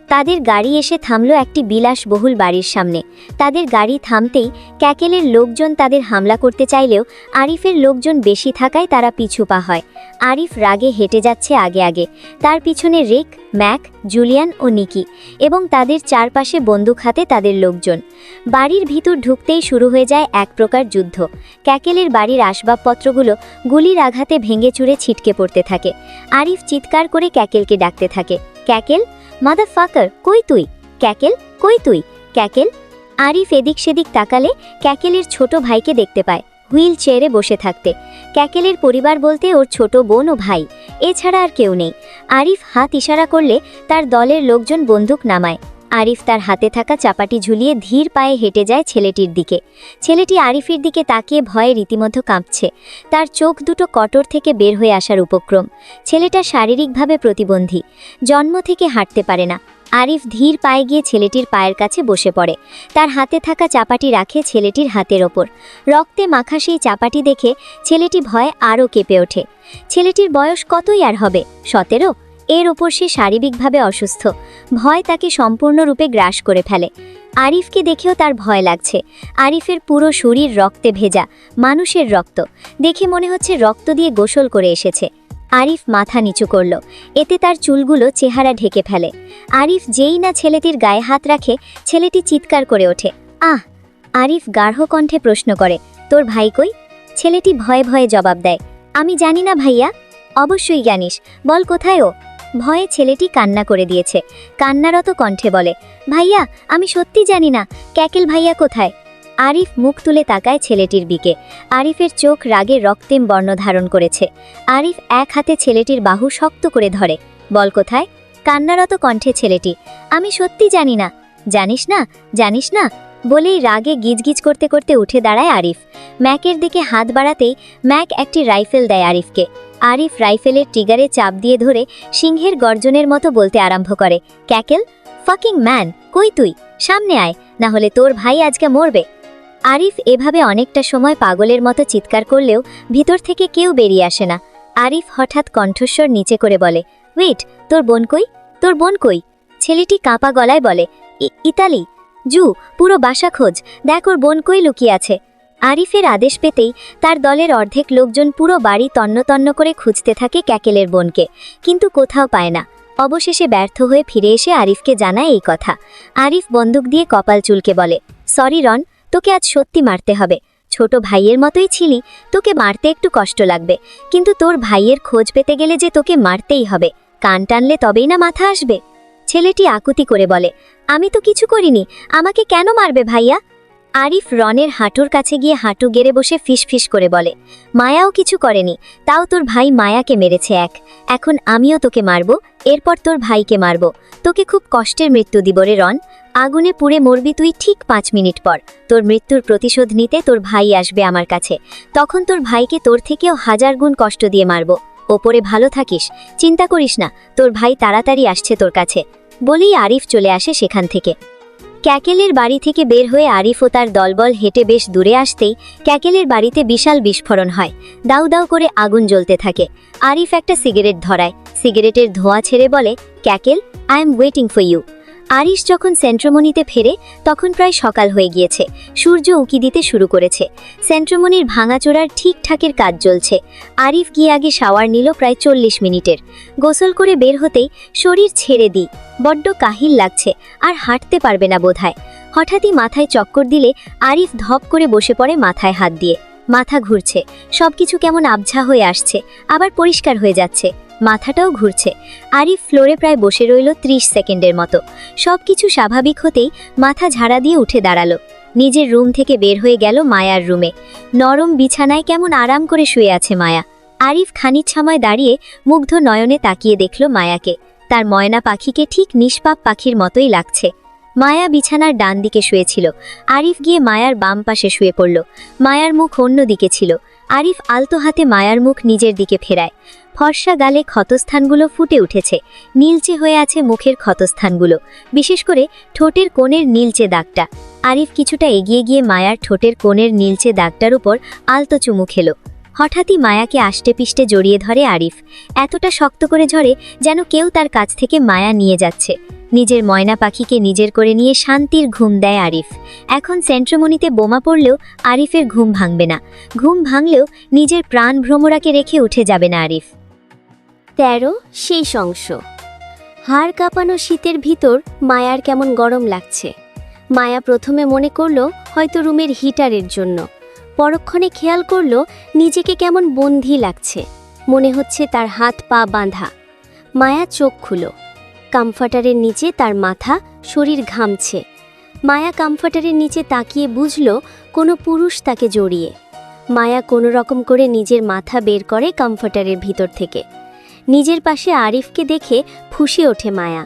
Speaker 2: তাদের গাড়ি এসে থামল একটি বিলাসবহুল বাড়ির সামনে। তাদের গাড়ি থামতেই ক্যাকেলের লোকজন তাদের হামলা করতে চাইলেও আরিফের লোকজন বেশি থাকায় তারা পিছু পা হয়। আরিফ রাগে হেঁটে যাচ্ছে আগে আগে। তার পিছনে রিক, ম্যাক, জুলিয়ান ও নিকি এবং তাদের চারপাশে বন্দুক হাতে তাদের লোকজন। বাড়ির ভিতর ঢুকতেই শুরু হয়ে যায় এক প্রকার যুদ্ধ। ক্যাকেলের বাড়ির আসবাবপত্রগুলো গুলির আঘাতে ভেঙে চুরে ছিটকে পড়তে থাকে। আরিফ চিৎকার করে ক্যাকেলকে ডাকতে থাকে, ক্যাকেল, মাদারফাকার, কই তুই? ক্যাকেল, কই তুই? ক্যাকেল। আরিফ এদিক সেদিক তাকালে ক্যাকেলের ছোট ভাইকে দেখতে পায়, হুইল চেয়ারে বসে থাকতে। ক্যাকেলের পরিবার বলতে ওর ছোট বোন ও ভাই, এছাড়া আর কেউ নেই। আরিফ হাত ইশারা করলে তার দলের লোকজন বন্দুক নামায়। আরিফ তার হাতে থাকা চাপাটি ঝুলিয়ে ধীর পায়ে হেঁটে যায় ছেলেটির দিকে। ছেলেটি আরিফের দিকে তাকিয়ে ভয়ে রীতিমতো কাঁপছে। তার চোখ দুটো কটর থেকে বের হয়ে আসার উপক্রম। ছেলেটা শারীরিকভাবে প্রতিবন্ধী, জন্ম থেকে হাঁটতে পারে না। আরিফ ধীর পায়ে গিয়ে ছেলেটির পায়ের কাছে বসে পড়ে। তার হাতে থাকা চাপাটি রাখে ছেলেটির হাতের ওপর। রক্তে মাখা সেই চাপাটি দেখে ছেলেটি ভয়ে আরও কেঁপে ওঠে। ছেলেটির বয়স কতই আর হবে, 17? এর ওপর সে শারীরিকভাবে অসুস্থ। ভয় তাকে সম্পূর্ণরূপে গ্রাস করে ফেলে। আরিফকে দেখেও তার ভয় লাগছে। আরিফের পুরো শরীর রক্তে ভেজা, মানুষের রক্ত। দেখে মনে হচ্ছে রক্ত দিয়ে গোসল করে এসেছে। আরিফ মাথা নিচু করল। এতে তার চুলগুলো চেহারা ঢেকে ফেলে। আরিফ যেই না ছেলেটির গায়ে হাত রাখে, ছেলেটি চিৎকার করে ওঠে, আহ! আরিফ গাঢ় কণ্ঠে প্রশ্ন করে, তোর ভাই কই? ছেলেটি ভয়ে ভয়ে জবাব দেয়, আমি জানি না ভাইয়া। অবশ্যই জানিস, বল কোথায় ও? ভয়ে ছেলেটি কান্না করে দিয়েছে। কান্নারত কণ্ঠে বলে, ভাইয়া, আমি সত্যি জানি না, ক্যাকেল ভাইয়া কোথায়? আরিফ মুখ তুলে তাকায় ছেলেটির দিকে। আরিফের চোখ রাগে রক্তেম বর্ণ ধারণ করেছে। আরিফ এক হাতে ছেলেটির বাহু শক্ত করে ধরে, বল কোথায়? কান্নারত কণ্ঠে ছেলেটি, আমি সত্যি জানি না। জানিস না, জানিস না বলেই রাগে গিজগিজ করতে করতে উঠে দাঁড়ায় আরিফ। ম্যাকের দিকে হাত বাড়াতেই ম্যাক একটি রাইফেল দেয় আরিফকে। আরিফ রাইফেলের ট্রিগারে চাপ দিয়ে ধরে সিংহের গর্জনের মতো বলতে আরম্ভ করে, ক্যাকেল, ফাকিং ম্যান, কই তুই? সামনে আয়, না হলে তোর ভাই আজকে মরবে। আরিফ এভাবে অনেকটা সময় পাগলের মতো চিৎকার করলেও ভিতর থেকে কেউ বেরিয়ে আসে না। আরিফ হঠাৎ কণ্ঠস্বর নিচে করে বলে, ওয়েট, তোর বোন কই? তোর বোন কই? ছেলেটি কাঁপা গলায় বলে, ইতালি, জু, পুরো বাসা খোঁজ, দেখ ওর বোন কই লুকিয়ে আছে। আরিফের আদেশ পেতেই তার দলের অর্ধেক লোকজন পুরো বাড়ি তন্ন তন্ন করে খুঁজতে থাকে ক্যাকেলের বোনকে, কিন্তু কোথাও পায় না। অবশেষে ব্যর্থ হয়ে ফিরে এসে আরিফকে জানায় এই কথা। আরিফ বন্দুক দিয়ে কপাল চুলকে বলে, সরি রন, তোকে আজ সত্যি মারতে হবে। ছোট ভাইয়ের মতোই ছিলি, তোকে মারতে একটু কষ্ট লাগবে, কিন্তু তোর ভাইয়ের খোঁজ পেতে গেলে যে তোকে মারতেই হবে। কান টানলে তবেই না মাথা আসবে। ছেলেটি আকুতি করে বলে, আমি তো কিছু করিনি, আমাকে কেন মারবে ভাইয়া? আরিফ রনের হাঁটুর কাছে গিয়ে হাঁটু গেড়ে বসে ফিসফিস করে বলে, মায়াও কিছু করেনি, তাও তোর ভাই মায়াকে মেরেছে। এখন আমিও তোকে মারব, এরপর তোর ভাইকে মারব। তোকে খুব কষ্টের মৃত্যু দিব রে রন। আগুনে পুড়ে মরবি তুই ঠিক 5 মিনিট পর। তোর মৃত্যুর প্রতিশোধ নিতে তোর ভাই আসবে আমার কাছে। তখন তোর ভাইকে তোর থেকেও 1000 গুণ কষ্ট দিয়ে মারব। ওপরে ভালো থাকিস, চিন্তা করিস না, তোর ভাই তাড়াতাড়ি আসছে তোর কাছে। বলেই আরিফ চলে আসে সেখান থেকে। ক্যাকেলের বাড়ি থেকে বের হয়ে আরিফ ও তার দলবল হেঁটে বেশ দূরে আসতেই ক্যাকেলের বাড়িতে বিশাল বিস্ফোরণ হয়। দাউ দাউ করে আগুন জ্বলতে থাকে। আরিফ একটা সিগারেট ধরায়, সিগারেটের ধোঁয়া ছেড়ে বলে, ক্যাকেল, I am waiting for you. Arish যখন সেন্ট্রোমনিতে ফেরে তখন প্রায় সকাল হয়ে গিয়েছে, সূর্য উঁকি দিতে শুরু করেছে। সেন্ট্রোমনির ভাঙাচোরার ঠিকঠাকের কাজ চলছে। আরিফ গিয়ে আগে শাওয়ার নিল প্রায় 40 মিনিটের। গোসল করে বের হতেই শরীর ছেড়ে দিই, বড্ড কাহিল লাগছে, আর হাঁটতে পারবে না বোধহয়। হঠাৎই মাথায় চক্কর দিলে আরিফ ধপ করে বসে পড়ে মাথায় হাত দিয়ে। মাথা ঘুরছে, সবকিছু কেমন আবঝা হয়ে আসছে, আবার পরিষ্কার হয়ে যাচ্ছে। মাথাটাও ঘুরছে। আরিফ ফ্লোরে প্রায় বসে রইল 30 সেকেন্ডের মতো। সবকিছু স্বাভাবিক হতেই মাথা ঝাড়া দিয়ে উঠে দাঁড়ালো। নিজের রুম থেকে বের হয়ে গেল মায়ার রুমে। নরম বিছানায় কেমন আরাম করে শুয়ে আছে মায়া। আরিফ খানিক সময় দাঁড়িয়ে মুগ্ধ নয়নে তাকিয়ে দেখল মায়াকে। তার ময়না পাখিকে ঠিক নিষ্পাপ পাখির মতোই লাগছে। মায়া বিছানার ডান দিকে শুয়েছিল। আরিফ গিয়ে মায়ার বাম পাশে শুয়ে পড়ল। মায়ার মুখ অন্য দিকে ছিল। আরিফ আলতো হাতে মায়ার মুখ নিজের দিকে ফেরায়। ফর্সা গালে ক্ষতস্থানগুলো ফুটে উঠেছে। নীলচে হয়ে আছে মুখের ক্ষতস্থানগুলো, বিশেষ করে ঠোঁটের কোণের নীলচে দাগটা। আরিফ কিছুটা এগিয়ে গিয়ে মায়ার ঠোঁটের কোণের নীলচে দাগটার উপর আলতো চুমু খেল। হঠাৎই মায়াকে আষ্টে পিষ্টে জড়িয়ে ধরে আরিফ, এতটা শক্ত করে ধরে যেন কেউ তার কাছ থেকে মায়া নিয়ে যাচ্ছে। নিজের ময়না পাখিকে নিজের করে নিয়ে শান্তির ঘুম দেয় আরিফ। এখন সেন্ট্রোমনিতে বোমা পড়লেও আরিফের ঘুম ভাঙবে না। ঘুম ভাঙলেও নিজের প্রাণ ভ্রমরাকে রেখে উঠে যাবে না আরিফ।
Speaker 3: 13 শেষ অংশ। হাড় কাঁপানো শীতের ভিতর মায়ার কেমন গরম লাগছে। মায়া প্রথমে মনে করলো হয়তো রুমের হিটারের জন্য। পরক্ষণে খেয়াল করলো নিজেকে কেমন বন্দি লাগছে, মনে হচ্ছে তার হাত পা বাঁধা। মায়া চোখ খুলো। কমফর্টারের নিচে তার মাথা, শরীর ঘামছে। মায়া কমফর্টারের নিচে তাকিয়ে বুঝল কোনো পুরুষ তাকে জড়িয়ে। মায়া কোনো রকম করে নিজের মাথা বের করে কমফর্টারের ভিতর থেকে। নিজের পাশে আরিফকে দেখে ফুঁসে ওঠে মায়া।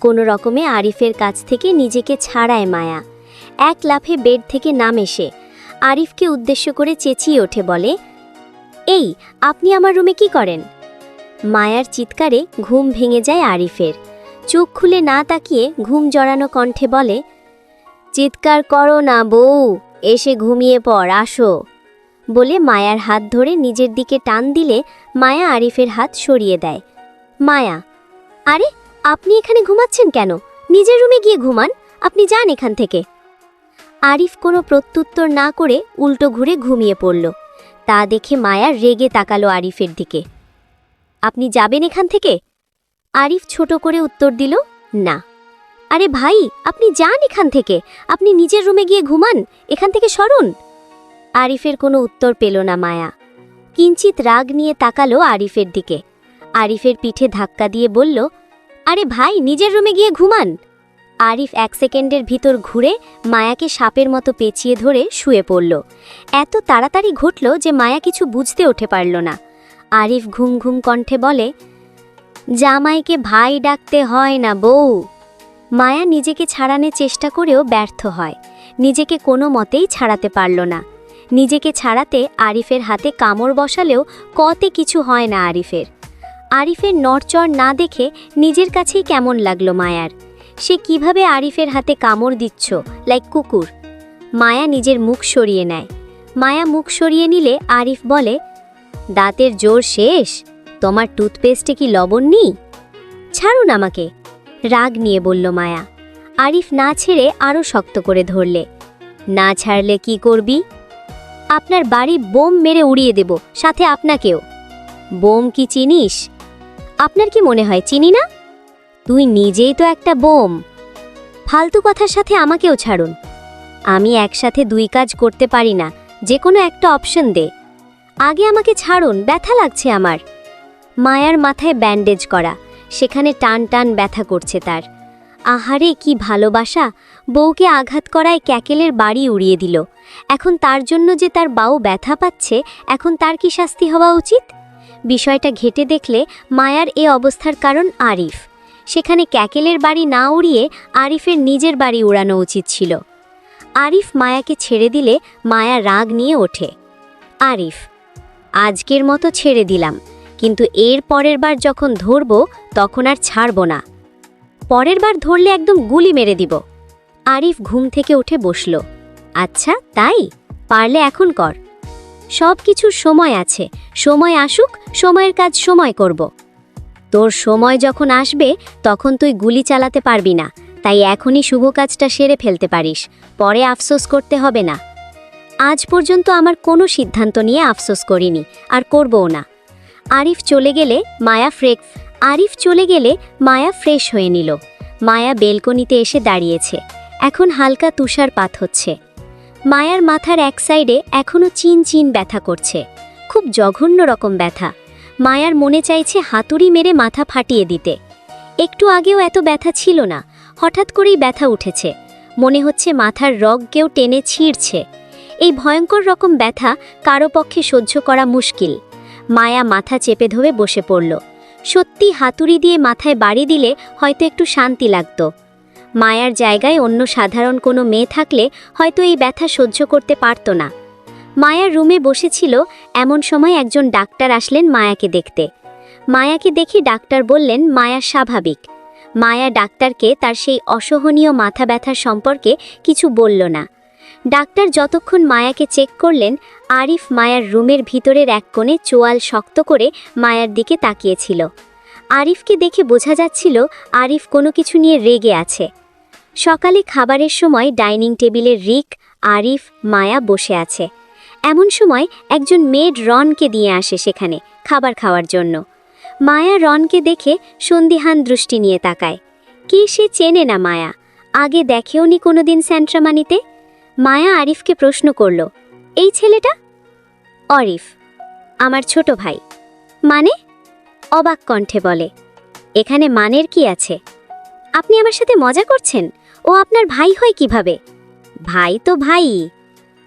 Speaker 3: কোনো রকমে আরিফের কাছ থেকে নিজেকে ছাড়ায় মায়া। এক লাফে বেড থেকে নামে সে। আরিফকে উদ্দেশ্য করে চেঁচিয়ে ওঠে, বলে, এই, আপনি আমার রুমে কি করেন? মায়ার চিৎকারে ঘুম ভেঙে যায় আরিফের। চোখ খুলে না তাকিয়ে ঘুম জড়ানো কণ্ঠে বলে, চিৎকার করো না বউ, এসে ঘুমিয়ে পড়, আসো। বলে মায়ার হাত ধরে নিজের দিকে টান দিলে মায়া আরিফের হাত সরিয়ে দেয়। মায়া, আরে আপনি এখানে ঘুমাচ্ছেন কেন? নিজের রুমে গিয়ে ঘুমান, আপনি যান এখান থেকে। আরিফ কোনো প্রত্যুত্তর না করে উল্টো ঘুরে ঘুমিয়ে পড়ল। তা দেখে মায়া রেগে তাকালো আরিফের দিকে। আপনি যাবেন এখান থেকে? আরিফ ছোট করে উত্তর দিল, না। আরে ভাই, আপনি যান এখান থেকে, আপনি নিজের রুমে গিয়ে ঘুমান, এখান থেকে সরুন। আরিফের কোনো উত্তর পেল না মায়া। কিঞ্চিত রাগ নিয়ে তাকালো আরিফের দিকে। আরিফের পিঠে ধাক্কা দিয়ে বলল, আরে ভাই, নিজের রুমে গিয়ে ঘুমান। আরিফ 1 সেকেন্ডের ভিতর ঘুরে মায়াকে সাপের মতো পেঁচিয়ে ধরে শুয়ে পড়ল। এত তাড়াতাড়ি ঘটল যে মায়া কিছু বুঝতে উঠে পারল না। আরিফ ঘুম ঘুম কণ্ঠে বলে, জামাইকে ভাই ডাকতে হয় না বউ। মায়া নিজেকে ছাড়ানোর চেষ্টা করেও ব্যর্থ হয়। নিজেকে কোনো মতেই ছাড়াতে পারল না। নিজেকে ছাড়াতে আরিফের হাতে কামড় বসালেও কতে কিছু হয় না আরিফের। আরিফের নড়চড় না দেখে নিজের কাছেই কেমন লাগলো মায়ার। সে কিভাবে আরিফের হাতে কামড় দিচ্ছ, লাইক কুকুর। মায়া নিজের মুখ সরিয়ে নেয়। মায়া মুখ সরিয়ে নিলে আরিফ বলে, দাঁতের জোর শেষ? তোমার টুথপেস্টে কি লবণ নেই? ছাড়ুন আমাকে।
Speaker 2: রাগ নিয়ে বলল মায়া। আরিফ না ছেড়ে আরও শক্ত করে ধরলে। না ছাড়লে কি করবি? আপনার বাড়ি বোম মেরে উড়িয়ে দেব, সাথে আপনাকেও। বোম কি চিনিস? আপনার কি মনে হয় চিনি না? তুই নিজেই তো একটা বোম। ফালতু কথার সাথে আমাকেও ছাড়ুন। আমি একসাথে দুই কাজ করতে পারি না, যে কোনো একটা অপশন দে। আগে আমাকে ছাড়ুন, ব্যথা লাগছে আমার। মায়ার মাথায় ব্যান্ডেজ করা, সেখানে টান টান ব্যথা করছে তার। আহারে কি ভালোবাসা! বউকে আঘাত করায় ক্যাকেলের বাড়ি উড়িয়ে দিল। এখন তার জন্য যে তার বাউ ব্যথা পাচ্ছে, এখন তার কি শাস্তি হওয়া উচিত? বিষয়টা ঘেঁটে দেখলে মায়ার এ অবস্থার কারণ আরিফ। সেখানে ক্যাকেলের বাড়ি না উড়িয়ে আরিফের নিজের বাড়ি উড়ানো উচিত ছিল। আরিফ মায়াকে ছেড়ে দিলে মায়া রাগ নিয়ে ওঠে। আরিফ, আজকের মতো ছেড়ে দিলাম, কিন্তু এর পরের বার যখন ধরব তখন আর ছাড়ব না। পরের বার ধরলে একদম গুলি মেরে দিব। আরিফ ঘুম থেকে উঠে বসল। আচ্ছা তাই? পারলে এখন কর। সব কিছুর সময় আছে, সময় আসুক, সময়ের কাজ সময় করব। তোর সময় যখন আসবে তখন তুই গুলি চালাতে পারবি না, তাই এখনই শুভ কাজটা সেরে ফেলতে পারিস, পরে আফসোস করতে হবে না। আজ পর্যন্ত আমার কোনো সিদ্ধান্ত নিয়ে আফসোস করিনি, আর করবও না। আরিফ চলে গেলে মায়া ফ্রেশ হয়ে নিল। মায়া বেলকনিতে এসে দাঁড়িয়েছে। এখন হালকা তুষারপাত হচ্ছে। মায়ার মাথার এক সাইডে এখনও চিন চিন ব্যথা করছে, খুব জঘন্য রকম ব্যথা। মায়ার মনে চাইছে হাতুড়ি মেরে মাথা ফাটিয়ে দিতে। একটু আগেও এত ব্যথা ছিল না, হঠাৎ করেই ব্যথা উঠেছে। মনে হচ্ছে মাথার রগ কেউ টেনে ছিঁড়ছে। এই ভয়ঙ্কর রকম ব্যথা কারো পক্ষে সহ্য করা মুশকিল। মায়া মাথা চেপে ধরে বসে পড়ল। সত্যি হাতুড়ি দিয়ে মাথায় বাড়ি দিলে হয়তো একটু শান্তি লাগত। মায়ার জায়গায় অন্য সাধারণ কোনো মেয়ে থাকলে হয়তো এই ব্যথা সহ্য করতে পারত না। মায়ার রুমে বসেছিল, এমন সময় একজন ডাক্তার আসলেন মায়াকে দেখতে। মায়াকে দেখে ডাক্তার বললেন মায়া স্বাভাবিক। মায়া ডাক্তারকে তার সেই অসহনীয় মাথা ব্যথার সম্পর্কে কিছু বলল না। ডাক্তার যতক্ষণ মায়াকে চেক করলেন, আরিফ মায়ার রুমের ভিতরের এক কোণে চোয়াল শক্ত করে মায়ার দিকে তাকিয়েছিল। আরিফকে দেখে বোঝা যাচ্ছিল আরিফ কোনো কিছু নিয়ে রেগে আছে। সকালে খাবারের সময় ডাইনিং টেবিলের রিক, আরিফ, মায়া বসে আছে। এমন সময় একজন মেড রনকে দিয়ে আসে সেখানে খাবার খাওয়ার জন্য। মায়া রনকে দেখে সন্দিহান দৃষ্টি নিয়ে তাকায়। কি সে চেনে না মায়া? আগে দেখেওনি কোনোদিন স্যান্ট্রামানিতে। মায়া আরিফকে প্রশ্ন করল, এই ছেলেটা? অরিফ, আমার ছোট ভাই। মানে? অবাক কণ্ঠে বলে। এখানে মানের কি আছে? আপনি আমার সাথে মজা করছেন? ও আপনার ভাই হয় কিভাবে? ভাই তো ভাই।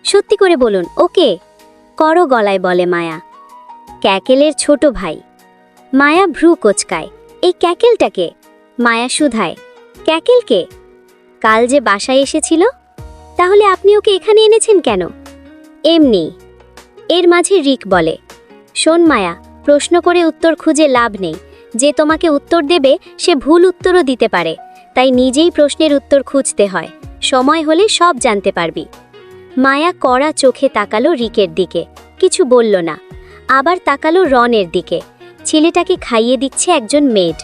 Speaker 2: সত্যি করে বলুন, ওকে? করো গলায় বলে মায়া। ক্যাকেলের ছোট ভাই। মায়া ভ্রু কোচকায়। এই ক্যাকেলটাকে? মায়া শুধায়, ক্যাকেলকে? কাল যে বাসায় এসেছিল? তাহলে আপনি ওকে এখানে এনেছেন কেন? এমনি। এর মাঝে রিক বলে, শোন মায়া, প্রশ্ন করে উত্তর খুঁজে লাভ নেই। যে তোমাকে উত্তর দেবে সে ভুল উত্তরও দিতে পারে, তাই নিজেই প্রশ্নের উত্তর খুঁজতে হয়। সময় হলে সব জানতে পারবি। মায়া কড়া চোখে তাকালো রিকের দিকে, কিছু বলল না। আবার তাকালো রনের দিকে। ছেলেটাকে খাইয়ে দিচ্ছে একজন মেড।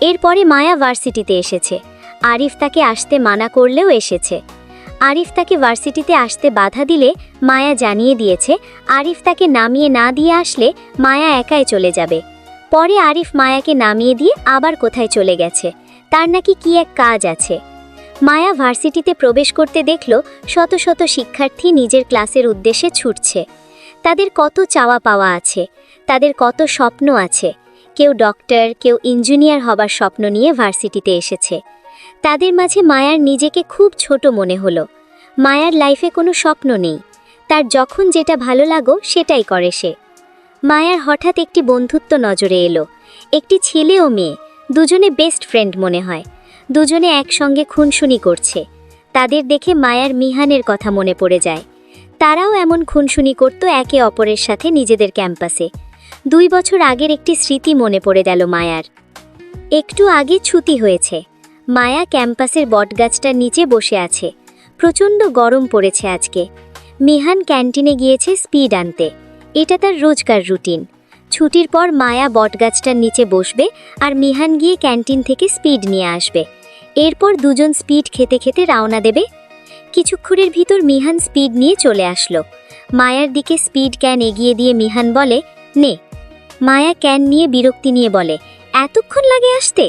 Speaker 2: এরপরে মায়া ভার্সিটিতে এসেছে। আরিফ তাকে আসতে মানা করলেও এসেছে। আরিফ তাকে ভার্সিটিতে আসতে বাধা দিলে মায়া জানিয়ে দিয়েছে আরিফ তাকে নামিয়ে না দিয়ে আসলে মায়া একাই চলে যাবে। পরে আরিফ মায়াকে নামিয়ে দিয়ে আবার কোথায় চলে গেছে, তার নাকি কি এক কাজ আছে। মায়া ভার্সিটিতে প্রবেশ করতে দেখল শত শত শিক্ষার্থী নিজের ক্লাসের উদ্দেশ্যে ছুটছে। তাদের কত চাওয়া পাওয়া আছে, তাদের কত স্বপ্ন আছে। কেউ ডক্টর, কেউ ইঞ্জিনিয়ার হবার স্বপ্ন নিয়ে ভার্সিটিতে এসেছে। তাদের মাঝে মায়ার নিজেকে খুব ছোট মনে হলো। মায়ার লাইফে কোনো স্বপ্ন নেই, তার যখন যেটা ভালো লাগো সেটাই করে সে। মায়ার হঠাৎ একটি বন্ধুত্ব নজরে এলো। একটি ছেলে ও মেয়ে, দুজনে বেস্ট ফ্রেন্ড মনে হয়। দুজনে একসঙ্গে খুনসুনি করছে। তাদের দেখে মায়ার মিহানের কথা মনে পড়ে যায়। তারাও এমন খুনসুনি করত একে অপরের সাথে নিজেদের ক্যাম্পাসে। 2 বছর আগের একটি স্মৃতি মনে পড়ে গেল মায়ার। একটু আগে ছুটি হয়েছে। মায়া ক্যাম্পাসের বটগাছটার নিচে বসে আছে। প্রচণ্ড গরম পড়েছে আজকে। মিহান ক্যান্টিনে গিয়েছে স্পিড আনতে। এটা তার রোজকার রুটিন। ছুটির পর মায়া বটগাছটার নিচে বসবে আর মিহান গিয়ে ক্যান্টিন থেকে স্পিড নিয়ে আসবে। এরপর দুজন স্পিড খেতে খেতে রওনা দেবে। কিছুক্ষণের ভিতর মিহান স্পিড নিয়ে চলে আসলো। মায়ার দিকে স্পিড ক্যান এগিয়ে দিয়ে মিহান বলে, নে। মায়া ক্যান নিয়ে বিরক্তি নিয়ে বলে, এতক্ষণ লাগে আসতে?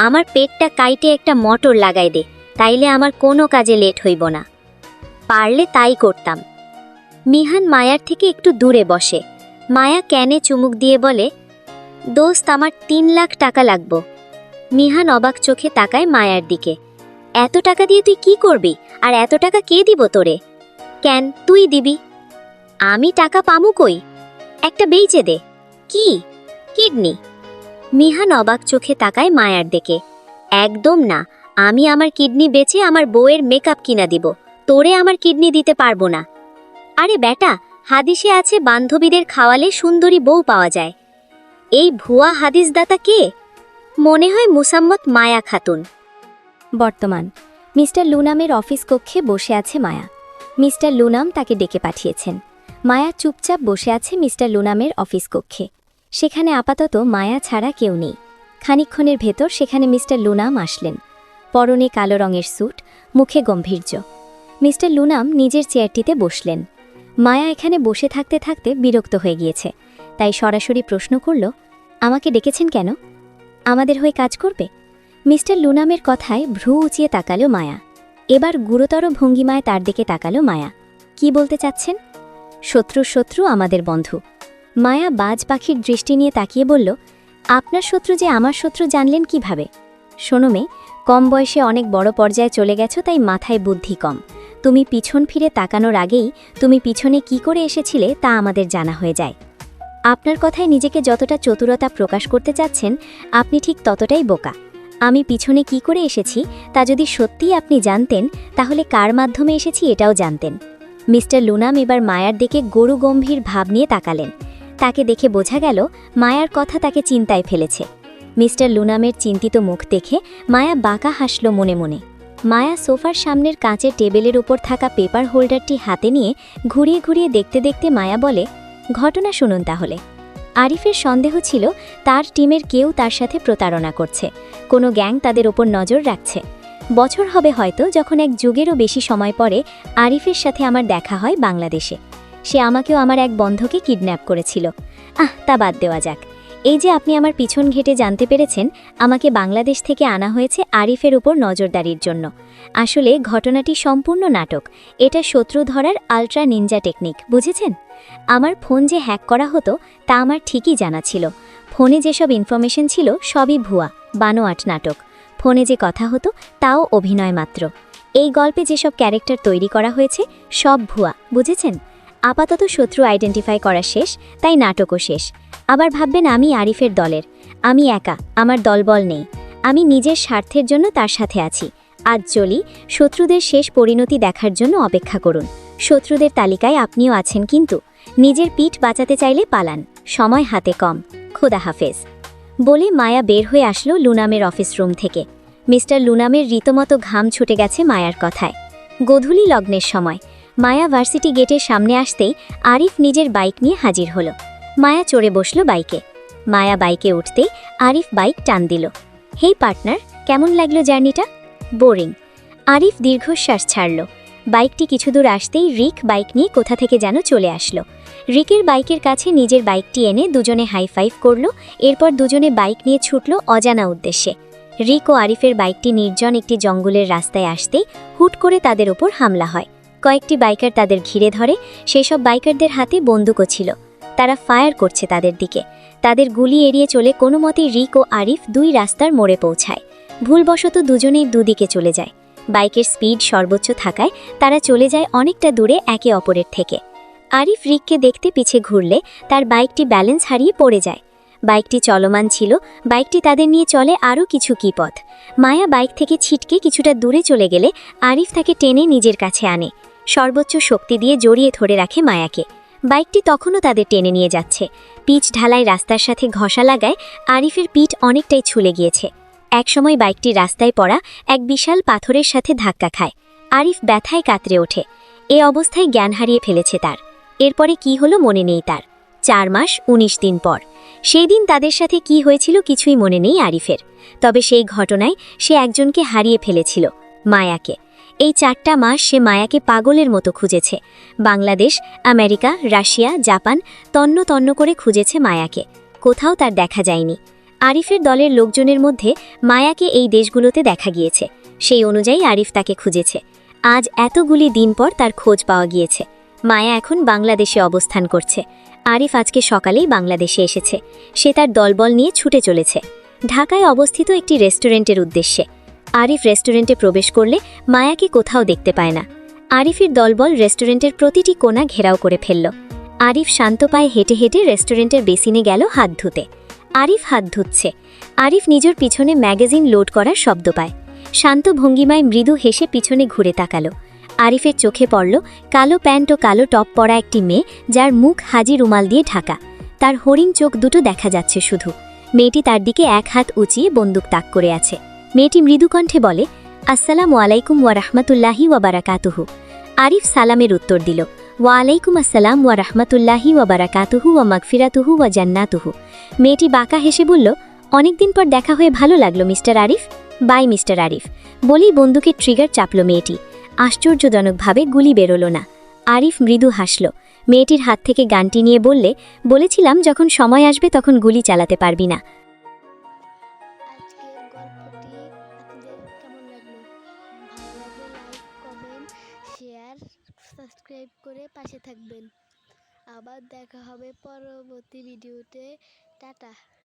Speaker 2: আমার পেটটা কাইটে একটা মোটর লাগাই দে, তাইলে আমার কোনো কাজে লেট হইব না। পারলে তাই করতাম। মিহান মায়ার থেকে একটু দূরে বসে। মায়া ক্যানে চুমুক দিয়ে বলে, দোস্ত আমার 3 লাখ টাকা লাগবো। মিহান অবাক চোখে তাকায় মায়ার দিকে। এত টাকা দিয়ে তুই কি করবি? আর এত টাকা কে দিব তোরে? কেন তুই দিবি? আমি টাকা পামু কই? একটা বেচে দে। কি? কিডনি? মিহান অবাক চোখে তাকায় মায়ার দিকে। একদম না, আমি আমার কিডনি বেচে আমার বউয়ের মেকআপ কিনা দিব, তোরে আমার কিডনি দিতে পারবো না। আরে বেটা, হাদিসে আছে বান্ধবীদের খাওয়ালে সুন্দরী বউ পাওয়া যায়। এই ভুয়া হাদিসদাতা কে? মনে হয় মুসাম্মত মায়া খাতুন।
Speaker 3: বর্তমান মিস্টার লুনামের অফিস কক্ষে বসে আছে মায়া। মিস্টার লুনাম তাকে ডেকে পাঠিয়েছেন। মায়া চুপচাপ বসে আছে মিস্টার লুনামের অফিস কক্ষে। সেখানে আপাতত মায়া ছাড়া কেউ নেই। খানিকক্ষণের ভেতর সেখানে মিস্টার লুনাম আসলেন। পরনে কালো রঙের স্যুট, মুখে গম্ভীর্য। মিস্টার লুনাম নিজের চেয়ারটিতে বসলেন। মায়া এখানে বসে থাকতে থাকতে বিরক্ত হয়ে গিয়েছে, তাই সরাসরি প্রশ্ন করল, আমাকে ডেকেছেন কেন? আমাদের হয়ে কাজ করবে? মিস্টার লুনামের কথায় ভ্রু উঁচিয়ে তাকালো মায়া। এবার গুরুতর ভঙ্গিমায় তার দিকে তাকালো মায়া। কি বলতে চাচ্ছেন? শত্রুর শত্রু আমাদের বন্ধু। মায়া বাজ পাখির দৃষ্টি নিয়ে তাকিয়ে বলল, আপনার শত্রু যে আমার শত্রু জানলেন কিভাবে? শোনো মেয়ে, কম বয়সে অনেক বড় পর্যায়ে চলে গেছো, তাই মাথায় বুদ্ধি কম। তুমি পিছন ফিরে তাকানোর আগেই তুমি পিছনে কি করে এসেছিলে তা আমাদের জানা হয়ে যায়। আপনার কথায় নিজেকে যতটা চতুরতা প্রকাশ করতে চাচ্ছেন, আপনি ঠিক ততটাই বোকা। আমি পিছনে কি করে এসেছি তা যদি সত্যিই আপনি জানতেন, তাহলে কার মাধ্যমে এসেছি এটাও জানতেন। মিস্টার লুনাম এবার মায়ার দিকে গরু গম্ভীর ভাব নিয়ে তাকালেন। তাকে দেখে বোঝা গেল মায়ার কথা তাকে চিন্তায় ফেলেছে। মিস্টার লুনামের চিন্তিত মুখ দেখে মায়া বাঁকা হাসল মনে মনে। মায়া সোফার সামনের কাঁচের টেবিলের উপর থাকা পেপার হোল্ডারটি হাতে নিয়ে ঘুরিয়ে ঘুরিয়ে দেখতে দেখতে মায়া বলে, ঘটনা শুনুন তাহলে। আরিফের সন্দেহ ছিল তার টিমের কেউ তার সাথে প্রতারণা করছে, কোনো গ্যাং তাদের ওপর নজর রাখছে। বছর হবে হয়তো যখন এক যুগেরও বেশি সময় পরে আরিফের সাথে আমার দেখা হয় বাংলাদেশে। সে আমাকেও আমার এক বন্ধুকে কিডন্যাপ করেছিল। তা বাদ দেওয়া যাক। এই যে আপনি আমার পিছন ঘেটে জানতে পেরেছেন আমাকে বাংলাদেশ থেকে আনা হয়েছে আরিফের উপর নজরদারির জন্য। আসলে ঘটনাটি সম্পূর্ণ নাটক। এটা শত্রু ধরার আলট্রা নিনজা টেকনিক, বুঝেছেন? আমার ফোন যে হ্যাক করা হতো তা আমার ঠিকই জানা ছিল। ফোনে যেসব ইনফরমেশন ছিল সবই ভুয়া, বানোয়াট নাটক। ফোনে যে কথা হতো তাও অভিনয় মাত্র। এই গল্পে যেসব ক্যারেক্টার তৈরি করা হয়েছে সব ভুয়া, বুঝেছেন? আপাতত শত্রু আইডেন্টিফাই করা শেষ, তাই নাটকও শেষ। আবার ভাববেন আমি আরিফের দলের। আমি একা, আমার দলবল নেই। আমি নিজের স্বার্থের জন্য তার সাথে আছি। আজ চলি, শত্রুদের শেষ পরিণতি দেখার জন্য অপেক্ষা করুন। শত্রুদের তালিকায় আপনিও আছেন, কিন্তু নিজের পিঠ বাঁচাতে চাইলে পালান, সময় হাতে কম। খোদা হাফেজ। বলে মায়া বের হয়ে আসলো লুনামের অফিস রুম থেকে। মিস্টার লুনামের রীতিমতো ঘাম ছুটে গেছে মায়ার কথায়। গোধূলি লগ্নের সময় মায়া ভার্সিটি গেটের সামনে আসতেই আরিফ নিজের বাইক নিয়ে হাজির হলো। মায়া চড়ে বসল বাইকে। মায়া বাইকে উঠতেই আরিফ বাইক টান দিল। হেই পার্টনার, কেমন লাগলো জার্নিটা? বোরিং। আরিফ দীর্ঘশ্বাস ছাড়ল। বাইকটি কিছু দূর আসতেই রিক বাইক নিয়ে কোথা থেকে যেন চলে আসলো। রিকের বাইকের কাছে নিজের বাইকটি এনে দুজনে হাই ফাইভ করল। এরপর দুজনে বাইক নিয়ে ছুটল অজানা উদ্দেশ্যে। রিক ও আরিফের বাইকটি নির্জন একটি জঙ্গলের রাস্তায় আসতেই হুট করে তাদের ওপর হামলা হয়। কয়েকটি বাইকার তাদের ঘিরে ধরে। সেসব বাইকারদের হাতে বন্দুকও ছিল। তারা ফায়ার করছে তাদের দিকে। তাদের গুলি এড়িয়ে চলে কোনো মতেই রিক ও আরিফ দুই রাস্তার মোড়ে পৌঁছায়। ভুলবশত দুজনেই দুদিকে চলে যায়। বাইকের স্পিড সর্বোচ্চ থাকায় তারা চলে যায় অনেকটা দূরে একে অপরের থেকে। আরিফ রিককে দেখতে পিছে ঘুরলে তার বাইকটি ব্যালেন্স হারিয়ে পড়ে যায়। বাইকটি চলমান ছিল। বাইকটি তাদের নিয়ে চলে আরও কিছু কি পথ। মায়া বাইক থেকে ছিটকে কিছুটা দূরে চলে গেলে আরিফ তাকে টেনে নিজের কাছে আনে। সর্বোচ্চ শক্তি দিয়ে জড়িয়ে ধরে রাখে মায়াকে। বাইকটি তখনও তাদের টেনে নিয়ে যাচ্ছে। পিচ ঢালাই রাস্তার সাথে ঘষা লাগায় আরিফের পিঠ অনেকটাই ছুলে গিয়েছে। একসময় বাইকটি রাস্তায় পড়া এক বিশাল পাথরের সাথে ধাক্কা খায়। আরিফ ব্যথায় কাতরে ওঠে। এ অবস্থায় জ্ঞান হারিয়ে ফেলেছে তার। এরপরে কি হলো মনে নেই তার।
Speaker 2: 4 মাস 19 দিন পর। সেই দিন তাদের সাথে কি হয়েছিল কিছুই মনে নেই আরিফের, তবে সেই ঘটনায় সে একজনকে হারিয়ে ফেলেছিল, মায়াকে। এই 4টা মাস সে মায়াকে পাগলের মতো খুঁজেছে। বাংলাদেশ, আমেরিকা, রাশিয়া, জাপান তন্ন তন্ন করে খুঁজেছে মায়াকে, কোথাও তার দেখা যায়নি। আরিফের দলের লোকজনের মধ্যে মায়াকে এই দেশগুলোতে দেখা গিয়েছে, সেই অনুযায়ী আরিফ তাকে খুঁজেছে। আজ এতগুলি দিন পর তার খোঁজ পাওয়া গিয়েছে। মায়া এখন বাংলাদেশে অবস্থান করছে। আরিফ আজকে সকালেই বাংলাদেশে এসেছে। সে তার দলবল নিয়ে ছুটে চলেছে ঢাকায় অবস্থিত একটি রেস্টুরেন্টের উদ্দেশ্যে। আরিফ রেস্টুরেন্টে প্রবেশ করলে মায়াকে কোথাও দেখতে পায় না। আরিফের দলবল রেস্টুরেন্টের প্রতিটি কোণা ঘেরাও করে ফেলল। আরিফ শান্ত পায়ে হেঁটে হেঁটে রেস্টুরেন্টের বেসিনে গেল হাত ধুতে। আরিফ হাত ধুচ্ছে। আরিফ নিজের পিছনে ম্যাগাজিন লোড করার শব্দ পায়। শান্ত ভঙ্গিমায় মৃদু হেসে পিছনে ঘুরে তাকালো। আরিফের চোখে পড়ল কালো প্যান্ট ও কালো টপ পরা একটি মেয়ে, যার মুখ হাজি রুমাল দিয়ে ঢাকা। তার হরিণ চোখ দুটো দেখা যাচ্ছে শুধু। মেয়েটি তার দিকে এক হাত উঁচিয়ে বন্দুক তাক করে আছে। মেয়েটি মৃদু কণ্ঠে বলে, আসসালামু আলাইকুম ওয়া রাহমাতুল্লাহি ওয়া বারাকাতুহু। আরিফ সালামের উত্তর দিল, ওয়া আলাইকুম আসসালাম ওয়া রাহমাতুল্লাহি ওয়া বারাকাতুহু ওয়া মাগফিরাতুহু ওয়া জান্নাতুহু। মেয়েটি বাঁকা হেসে বলল, অনেকদিন পর দেখা হয়ে ভালো লাগলো mister Arif. Bye mister Arif বলেই বন্দুকের ট্রিগার চাপল মেয়েটি। আশ্চর্যজনকভাবে গুলি বেরোল না। আরিফ মৃদু হাসল। মেয়েটির হাত থেকে গানটি নিয়ে বলেছিলাম যখন সময় আসবে তখন গুলি চালাতে পারবি না।
Speaker 1: আজকের গল্পটি আপনাদের কেমন লাগলো? ভালো লাগলে লাইক, কমেন্ট, শেয়ার, সাবস্ক্রাইব করে পাশে থাকবেন। আবার দেখা হবে পরবর্তী ভিডিওতে। টাটা।